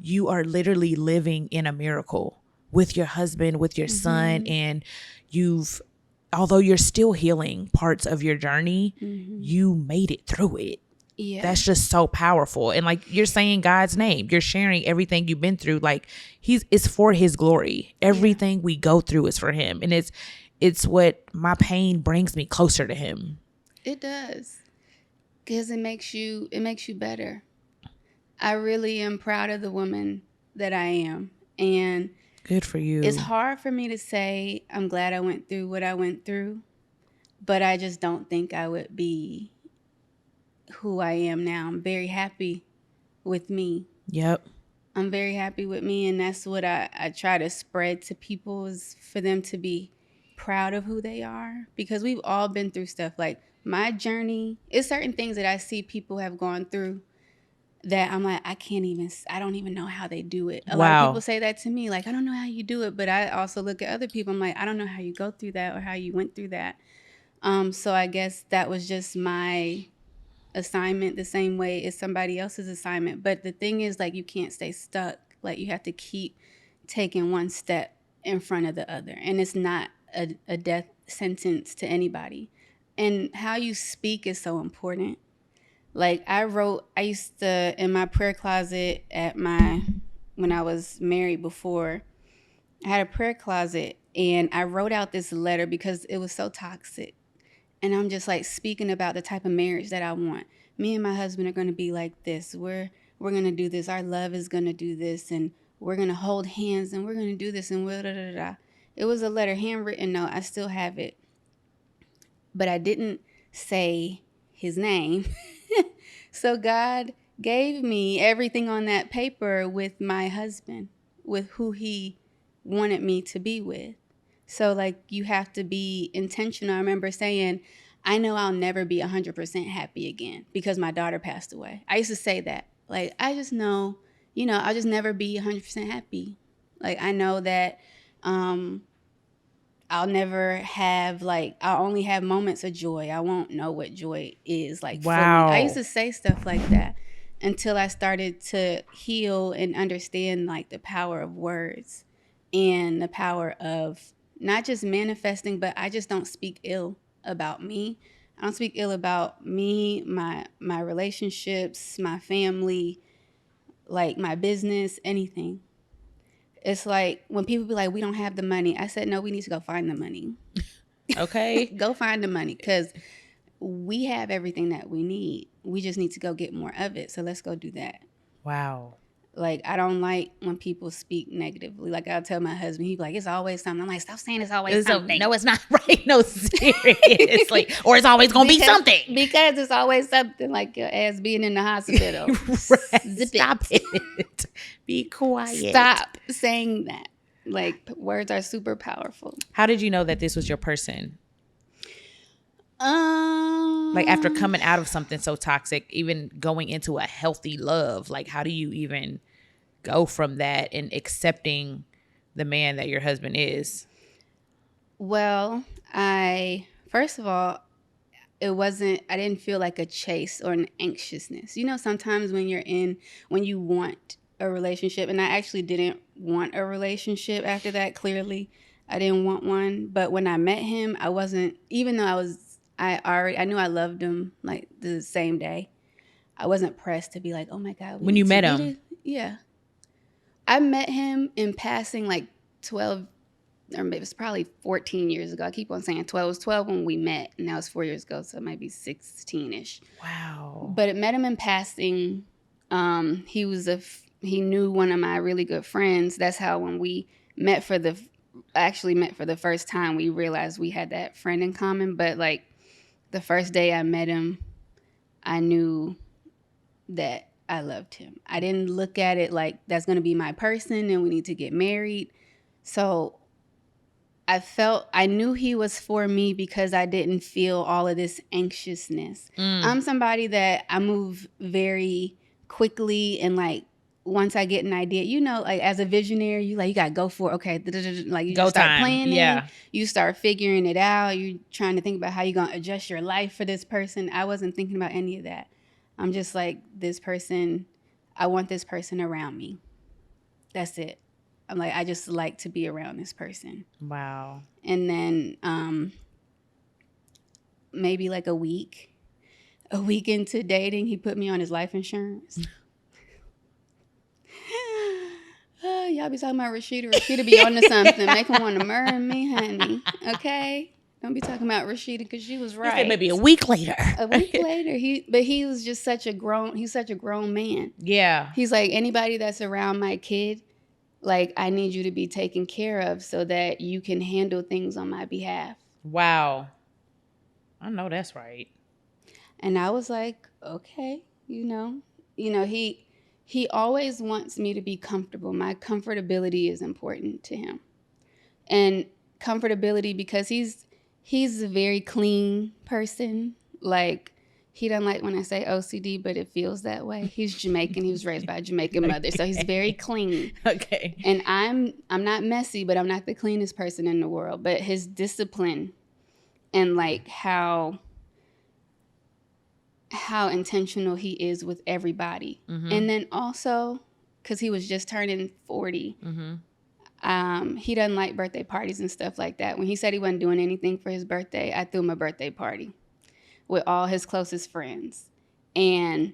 you are literally living in a miracle with your husband, with your son, and although you're still healing parts of your journey, you made it through it. Yeah. That's just so powerful. And like you're saying God's name, you're sharing everything you've been through. Like it's for His glory. Everything we go through is for Him. And it's what my pain brings me closer to Him. It does. Because it makes you better. I really am proud of the woman that I am. And good for you. It's hard for me to say I'm glad I went through what I went through, but I just don't think I would be who I am now. I'm very happy with me Yep. I'm very happy with me, and that's what I try to spread to people, is for them to be proud of who they are, because we've all been through stuff. Like my journey is certain things that I see people have gone through that I'm like, I don't even know how they do it. A lot of people Wow. say that to me, like, I don't know how you do it. But I also look at other people, I'm like, I don't know how you go through that or how you went through that. So I guess that was just my assignment, the same way as somebody else's assignment. But the thing is, like, you can't stay stuck. Like, you have to keep taking one step in front of the other. And it's not a death sentence to anybody. And how you speak is so important. Like I used to, in my prayer closet when I was married before, I had a prayer closet and I wrote out this letter because it was so toxic. And I'm just like speaking about the type of marriage that I want. Me and my husband are going to be like this. We're going to do this. Our love is going to do this, and we're going to hold hands, and we're going to do this, and da da da da. It was a letter, handwritten note. I still have it, but I didn't say his name. So God gave me everything on that paper with my husband, with who he wanted me to be with. So, like, you have to be intentional. I remember saying, I know I'll never be 100% happy again because my daughter passed away. I used to say that. Like, I just know, I'll just never be 100% happy. Like, I know that I'll never have, like, I'll only have moments of joy. I won't know what joy is, like, fully. I used Wow. to say stuff like that until I started to heal and understand, like, the power of words and the power of not just manifesting, but I just don't speak ill about me. I don't speak ill about me, my relationships, my family, like my business, anything. It's like when people be like, we don't have the money. I said, no, we need to go find the money. Okay. Go find the money, because we have everything that we need. We just need to go get more of it. So let's go do that. Wow. Like, I don't like when people speak negatively. Like, I'll tell my husband, he's like, it's always something. I'm like, stop saying it's always something. No, it's not right. No, seriously. Or it's always gonna be something. Because it's always something, like your ass being in the hospital. Right. Zip Stop it. it. Be quiet. Stop saying that. Like, words are super powerful. How did you know that this was your person? Like, after coming out of something so toxic, even going into a healthy love, like, how do you even go from that and accepting the man that your husband is? Well, first of all, I didn't feel like a chase or an anxiousness. Sometimes when you want a relationship, and I actually didn't want a relationship after that, clearly. I didn't want one. But when I met him, I wasn't, even though I knew I loved him like the same day. I wasn't pressed to be like, oh my God. When you met him? Yeah. I met him in passing like 12, or maybe it's probably 14 years ago. I keep on saying 12. It was 12 when we met, and that was 4 years ago, so maybe 16-ish. Wow. But I met him in passing. He knew one of my really good friends. That's how when we actually met for the first time, we realized we had that friend in common. But like the first day I met him, I knew that I loved him. I didn't look at it like that's going to be my person and we need to get married. So I knew he was for me because I didn't feel all of this anxiousness. I'm somebody that I move very quickly, and like once I get an idea, like as a visionary, you gotta go for it. Okay, like you Go just start time. planning, Yeah. you start figuring it out. You trying to think about how you're gonna adjust your life for this person. I wasn't thinking about any of that. I'm just like, this person, I want this person around me. That's it. I'm like, I just like to be around this person. Wow. And then maybe like a week into dating, he put me on his life insurance. Y'all be talking about Rashida. Rashida be on to something. Make him want to murder me, honey. Okay? Don't be talking about Rashida, because she was right. You said maybe a week later. A week later, he was just he's such a grown man. Yeah. He's like, anybody that's around my kid, like, I need you to be taken care of so that you can handle things on my behalf. Wow. I know that's right. And I was like, okay, he he always wants me to be comfortable. My comfortability is important to him. And comfortability because he's a very clean person. Like, he doesn't like when I say OCD, but it feels that way. He's Jamaican. He was raised by a Jamaican mother, so he's very clean. Okay. And I'm not messy, but I'm not the cleanest person in the world. But his discipline and like how intentional he is with everybody. And then also, because he was just turning 40, he doesn't like birthday parties and stuff like that. When he said he wasn't doing anything for his birthday, I threw him a birthday party with all his closest friends. And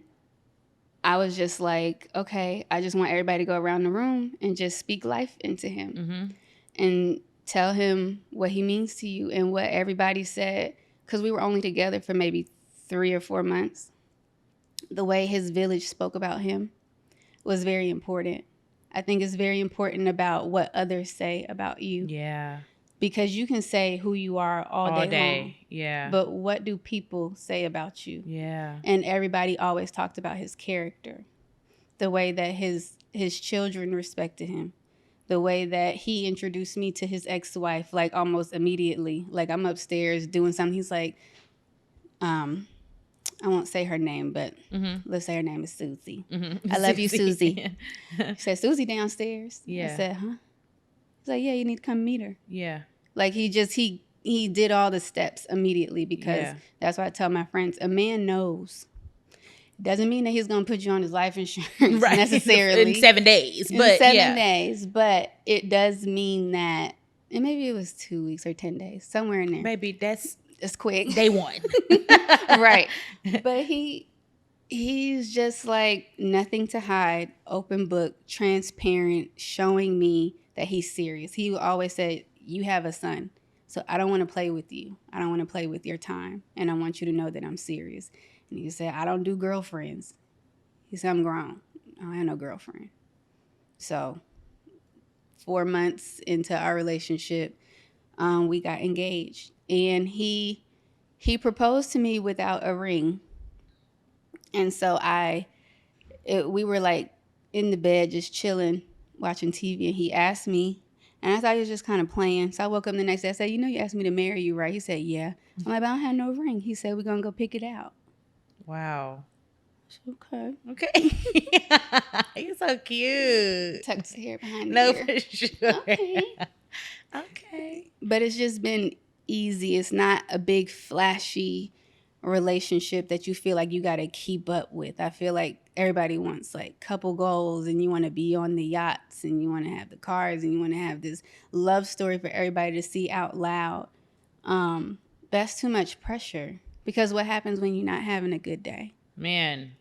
I was just like, okay, I just want everybody to go around the room and just speak life into him and tell him what he means to you and what everybody said. Because we were only together for maybe 3 or 4 months. The way his village spoke about him was very important. I think it's very important about what others say about you. Yeah. Because you can say who you are all day long. Yeah. But what do people say about you? Yeah. And everybody always talked about his character, the way that his children respected him, the way that he introduced me to his ex-wife, like almost immediately. Like, I'm upstairs doing something. He's like, I won't say her name, but let's say her name is Susie. I love you, Susie. He said, Susie downstairs. Yeah. I said, huh? He's like, yeah, you need to come meet her. Yeah. Like, he did all the steps immediately because that's why I tell my friends, a man knows. Doesn't mean that he's going to put you on his life insurance necessarily. In 7 days. In But 7 days. But it does mean that, and maybe it was 2 weeks or 10 days, somewhere in there. Maybe It's quick. day one. Right. But he's just like nothing to hide, open book, transparent, showing me that he's serious. He always said, you have a son, so I don't want to play with you. I don't want to play with your time, and I want you to know that I'm serious. And he said, I don't do girlfriends. He said, I'm grown. I don't have no girlfriend. So 4 months into our relationship, we got engaged. And he proposed to me without a ring. And so we were like in the bed just chilling, watching TV, and he asked me, and I thought he was just kind of playing. So I woke up the next day. I said, you know, you asked me to marry you, right? He said, yeah. I'm like, but I don't have no ring. He said, we're going to go pick it out. Wow. Okay. You're so cute. Tucked his hair behind the No, ear. for sure. Okay. Okay. But it's just been easy. It's not a big flashy relationship that you feel like you got to keep up with. I feel like everybody wants like couple goals, and you want to be on the yachts, and you want to have the cars, and you want to have this love story for everybody to see out loud. That's too much pressure, because what happens when you're not having a good day? Man.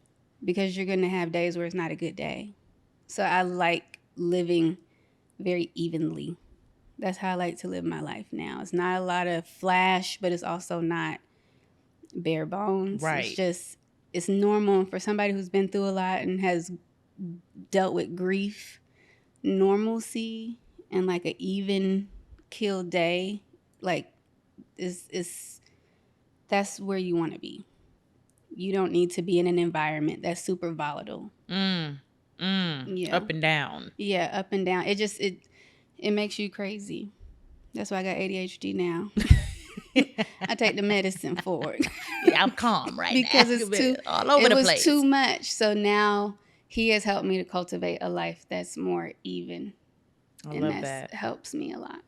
Because you're going to have days where it's not a good day. So I like living very evenly. That's how I like to live my life now. It's not a lot of flash, but it's also not bare bones. Right. It's normal for somebody who's been through a lot and has dealt with grief. Normalcy and like an even kill day, like that's where you want to be. You don't need to be in an environment that's super volatile. Yeah. Up and down. Yeah, up and down. It makes you crazy. That's why I got ADHD now. I take the medicine for it. Yeah, I'm calm right because now. it's all over the place. It was too much. So now he has helped me to cultivate a life that's more even. I love that. Helps me a lot.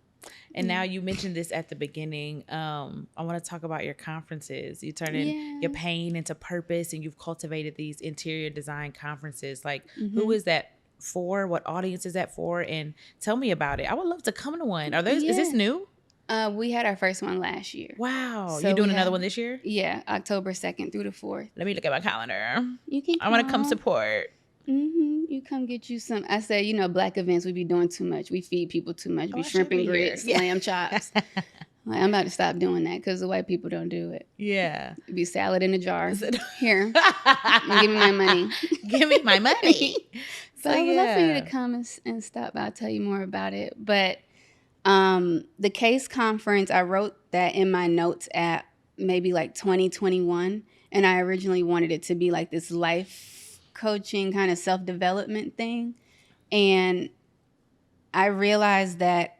And now you mentioned this at the beginning. I want to talk about your conferences. You turn in your pain into purpose, and you've cultivated these interior design conferences. Like, who is that for? What audience is that for? And tell me about it. I would love to come to one. Is this new? We had our first one last year. Wow. So you're doing another one this year? Yeah, October 2nd through the 4th. Let me look at my calendar. You can I want to come support. You come get you some. I said, Black events, we be doing too much. We feed people too much. We shrimp and grits, lamb chops. Like, I'm about to stop doing that because the white people don't do it. Yeah. It be salad in a jar. Here. Give me my money. Give me my money. So I would love for you to come and stop by. I'll tell you more about it. But the CASE conference, I wrote that in my notes at maybe like 2021. And I originally wanted it to be like this life coaching kind of self-development thing. And I realized that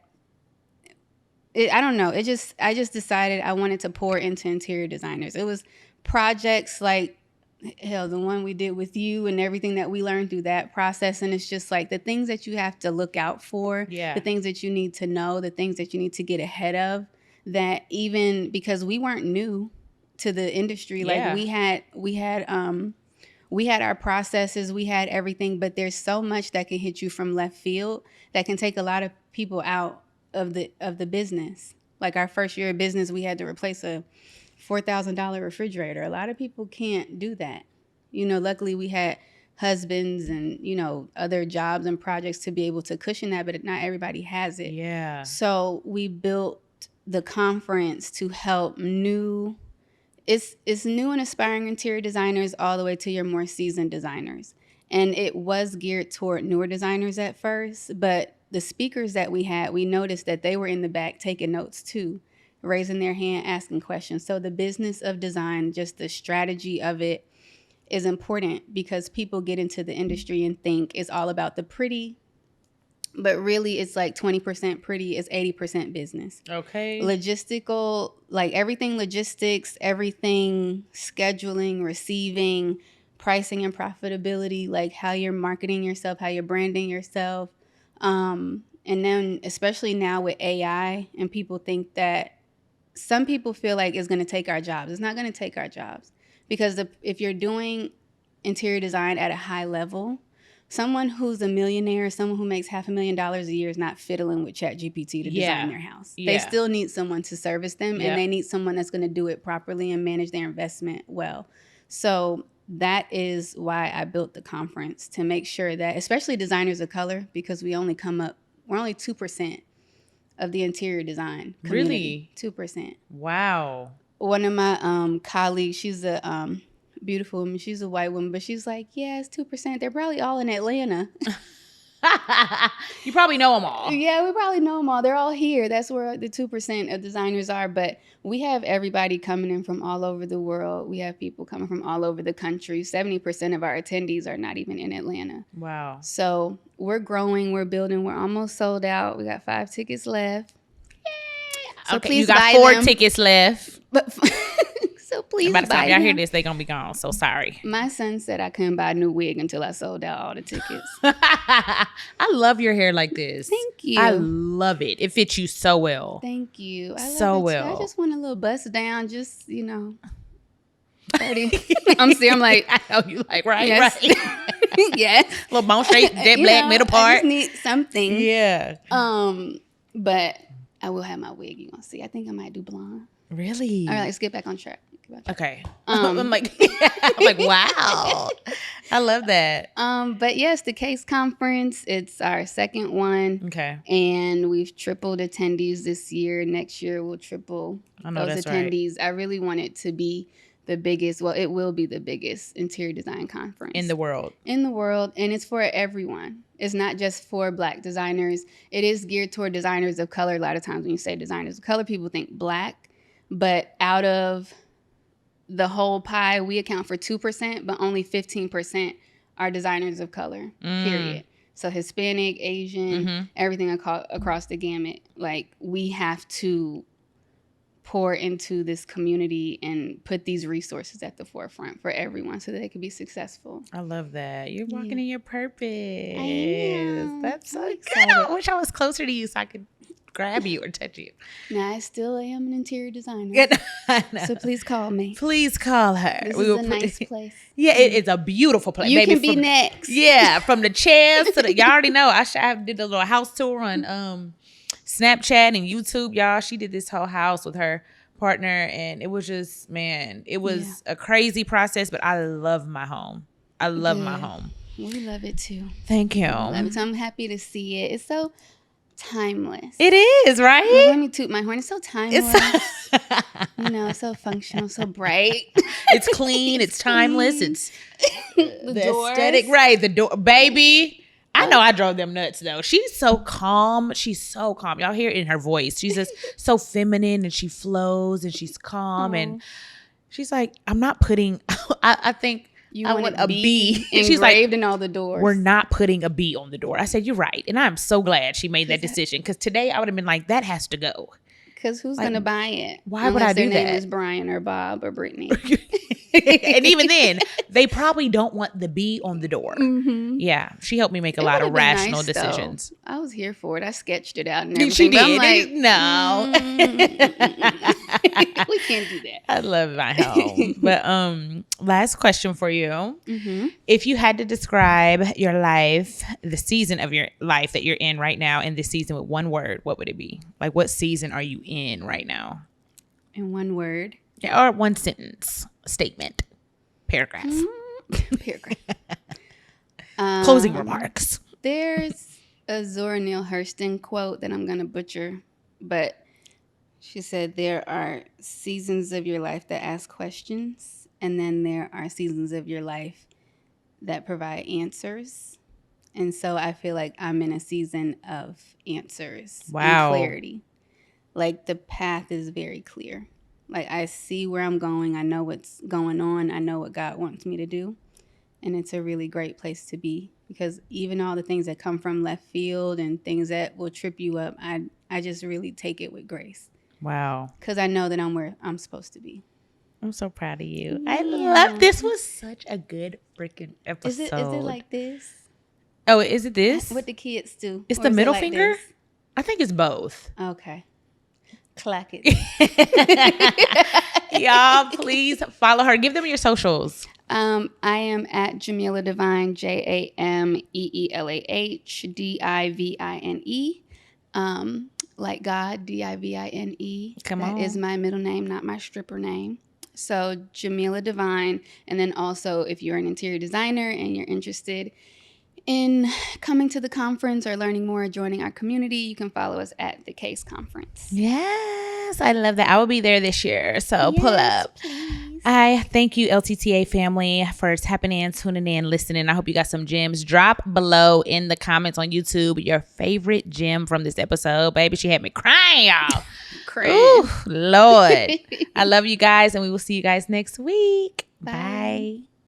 I don't know. I just decided I wanted to pour into interior designers. It was projects like, hell, the one we did with you and everything that we learned through that process. And it's just like the things that you have to look out for, Yeah. the things that you need to know, the things that you need to get ahead of, that even because we weren't new to the industry, Yeah. like we had our processes, we had everything, but there's so much that can hit you from left field that can take a lot of people out of the business. Like our first year of business, we had to replace a $4,000 refrigerator. A lot of people can't do that. You know, luckily we had husbands and, you know, other jobs and projects to be able to cushion that, but not everybody has it. Yeah. So we built the conference to help new and aspiring interior designers all the way to your more seasoned designers. And it was geared toward newer designers at first, but the speakers that we had, we noticed that they were in the back taking notes too, raising their hand, asking questions. So the business of design, just the strategy of it is important because people get into the industry and think it's all about the pretty, but really it's like 20% pretty is 80% business. Okay. Logistical, like everything logistics, everything scheduling, receiving, pricing and profitability, like how you're marketing yourself, how you're branding yourself. And then especially now with AI, and people think that some people feel like it's going to take our jobs. It's not going to take our jobs because if you're doing interior design at a high level, someone who's a millionaire, someone who makes $500,000 a year is not fiddling with ChatGPT to design their house. They still need someone to service them, and they need someone that's going to do it properly and manage their investment well. So that is why I built the conference, to make sure that, especially designers of color, because we're only 2% of the interior design community. Really? 2%. Wow. One of my colleagues, she's a beautiful woman. She's a white woman, but she's like, yeah, it's 2%. They're probably all in Atlanta. You probably know them all. Yeah, we probably know them all. They're all here. That's where the 2% of designers are. But we have everybody coming in from all over the world. We have people coming from all over the country. 70% of our attendees are not even in Atlanta. Wow. So we're growing. We're building. We're almost sold out. We got 5 tickets left. So okay, please you got buy 4 them. tickets left. But so please By the time buy y'all them. hear this, they're going to be gone. So sorry. My son said I couldn't buy a new wig until I sold out all the tickets. I love your hair like this. Thank you. I love it. It fits you so well. Thank you. I love So it too. well. I just want a little bust down, just, 30. I'm like, I know you like, right? yes. Right. Yes. Little bone shape, dead black, middle I part. just need something. Yeah. But I will have my wig. You're going to see. I think I might do blonde. Really? All right, let's get back on track. Okay. I'm like, wow. I love that. But yes, the Case Conference, it's our second one. Okay. And we've tripled attendees this year. Next year, we'll triple those attendees. Right. I really want it to be the biggest, well, it will be the biggest interior design conference. In the world. And it's for everyone. It's not just for Black designers. It is geared toward designers of color. A lot of times when you say designers of color, people think Black. But out of the whole pie, we account for 2%, but only 15% are designers of color, period. So Hispanic, Asian, everything across the gamut. Like, we have to pour into this community and put these resources at the forefront for everyone so that they can be successful. I love that. You're walking in your purpose. I am. That's so good. I wish I was closer to you so I could grab you or touch you. Now, I still am an interior designer. So please call me. Please call her. This is a nice place. Yeah, it's a beautiful place. You Baby, can be next. Yeah, from the chairs to the, y'all already know. I did a little house tour on Snapchat and YouTube, y'all. She did this whole house with her partner, and it was just, man, it was a crazy process, but I love my home. I love my home. We love it too. Thank you. Love it. So I'm happy to see it. It's so timeless. It is, right? Let me toot my horn. It's so timeless. It's so functional, so bright. It's clean. It's timeless. It's the aesthetic, right? The door, baby. I know I drove them nuts though. She's so calm. She's so calm. Y'all hear it in her voice. She's just so feminine, and she flows, and she's calm, and she's like, I'm not putting. I think You I want want a a B B. engraved She's like, in all the doors. we're not putting a B on the door. I said, you're right. And I'm so glad she made that decision because today I would have been like, that has to go. Because who's Like, going to buy it? why would I Unless do their name that? is Brian or Bob or Brittany. And even then, they probably don't want the B on the door. Mm-hmm. Yeah. She helped me make a It lot would've of been rational nice, though. decisions. I was here for it. I sketched it out and She everything. But I'm did. like, No. we can't do that. I love my home. But last question for you. Mm-hmm. If you had to describe your life, the season of your life that you're in right now, and this season with one word, what would it be? Like, what season are you in right now? In one word. Yeah, or one sentence, statement, paragraph, Paragraph. closing remarks. There's a Zora Neale Hurston quote that I'm going to butcher, but she said there are seasons of your life that ask questions, and then there are seasons of your life that provide answers. And so I feel like I'm in a season of answers Wow. and clarity. Like the path is very clear. Like I see where I'm going. I know what's going on. I know what God wants me to do. And it's a really great place to be because even all the things that come from left field and things that will trip you up, I just really take it with grace Wow. because I know that I'm where I'm supposed to be. I'm so proud of you. Yeah. I love this. Was such a good freaking episode. Is it like this? Oh, is it this? What the kids do? It's Or the is it middle like finger? this? I think it's both. Okay. Clack it. Y'all, please follow her. Give them your socials. I am at Jameelah Divine, JameeLahDivine. Like God, Divine. Come on. That is my middle name, not my stripper name. So Jameelah Divine. And then also, if you're an interior designer and you're interested in coming to the conference or learning more or joining our community, you can follow us at the Case Conference. Yes, I love that. I will be there this year, so pull Yes, up. please. I thank you, LTTA family, for tapping in, tuning in, listening. I hope you got some gems. Drop below in the comments on YouTube your favorite gem from this episode. Baby, she had me crying, y'all. Ooh, Lord. I love you guys, and we will see you guys next week. Bye. Bye.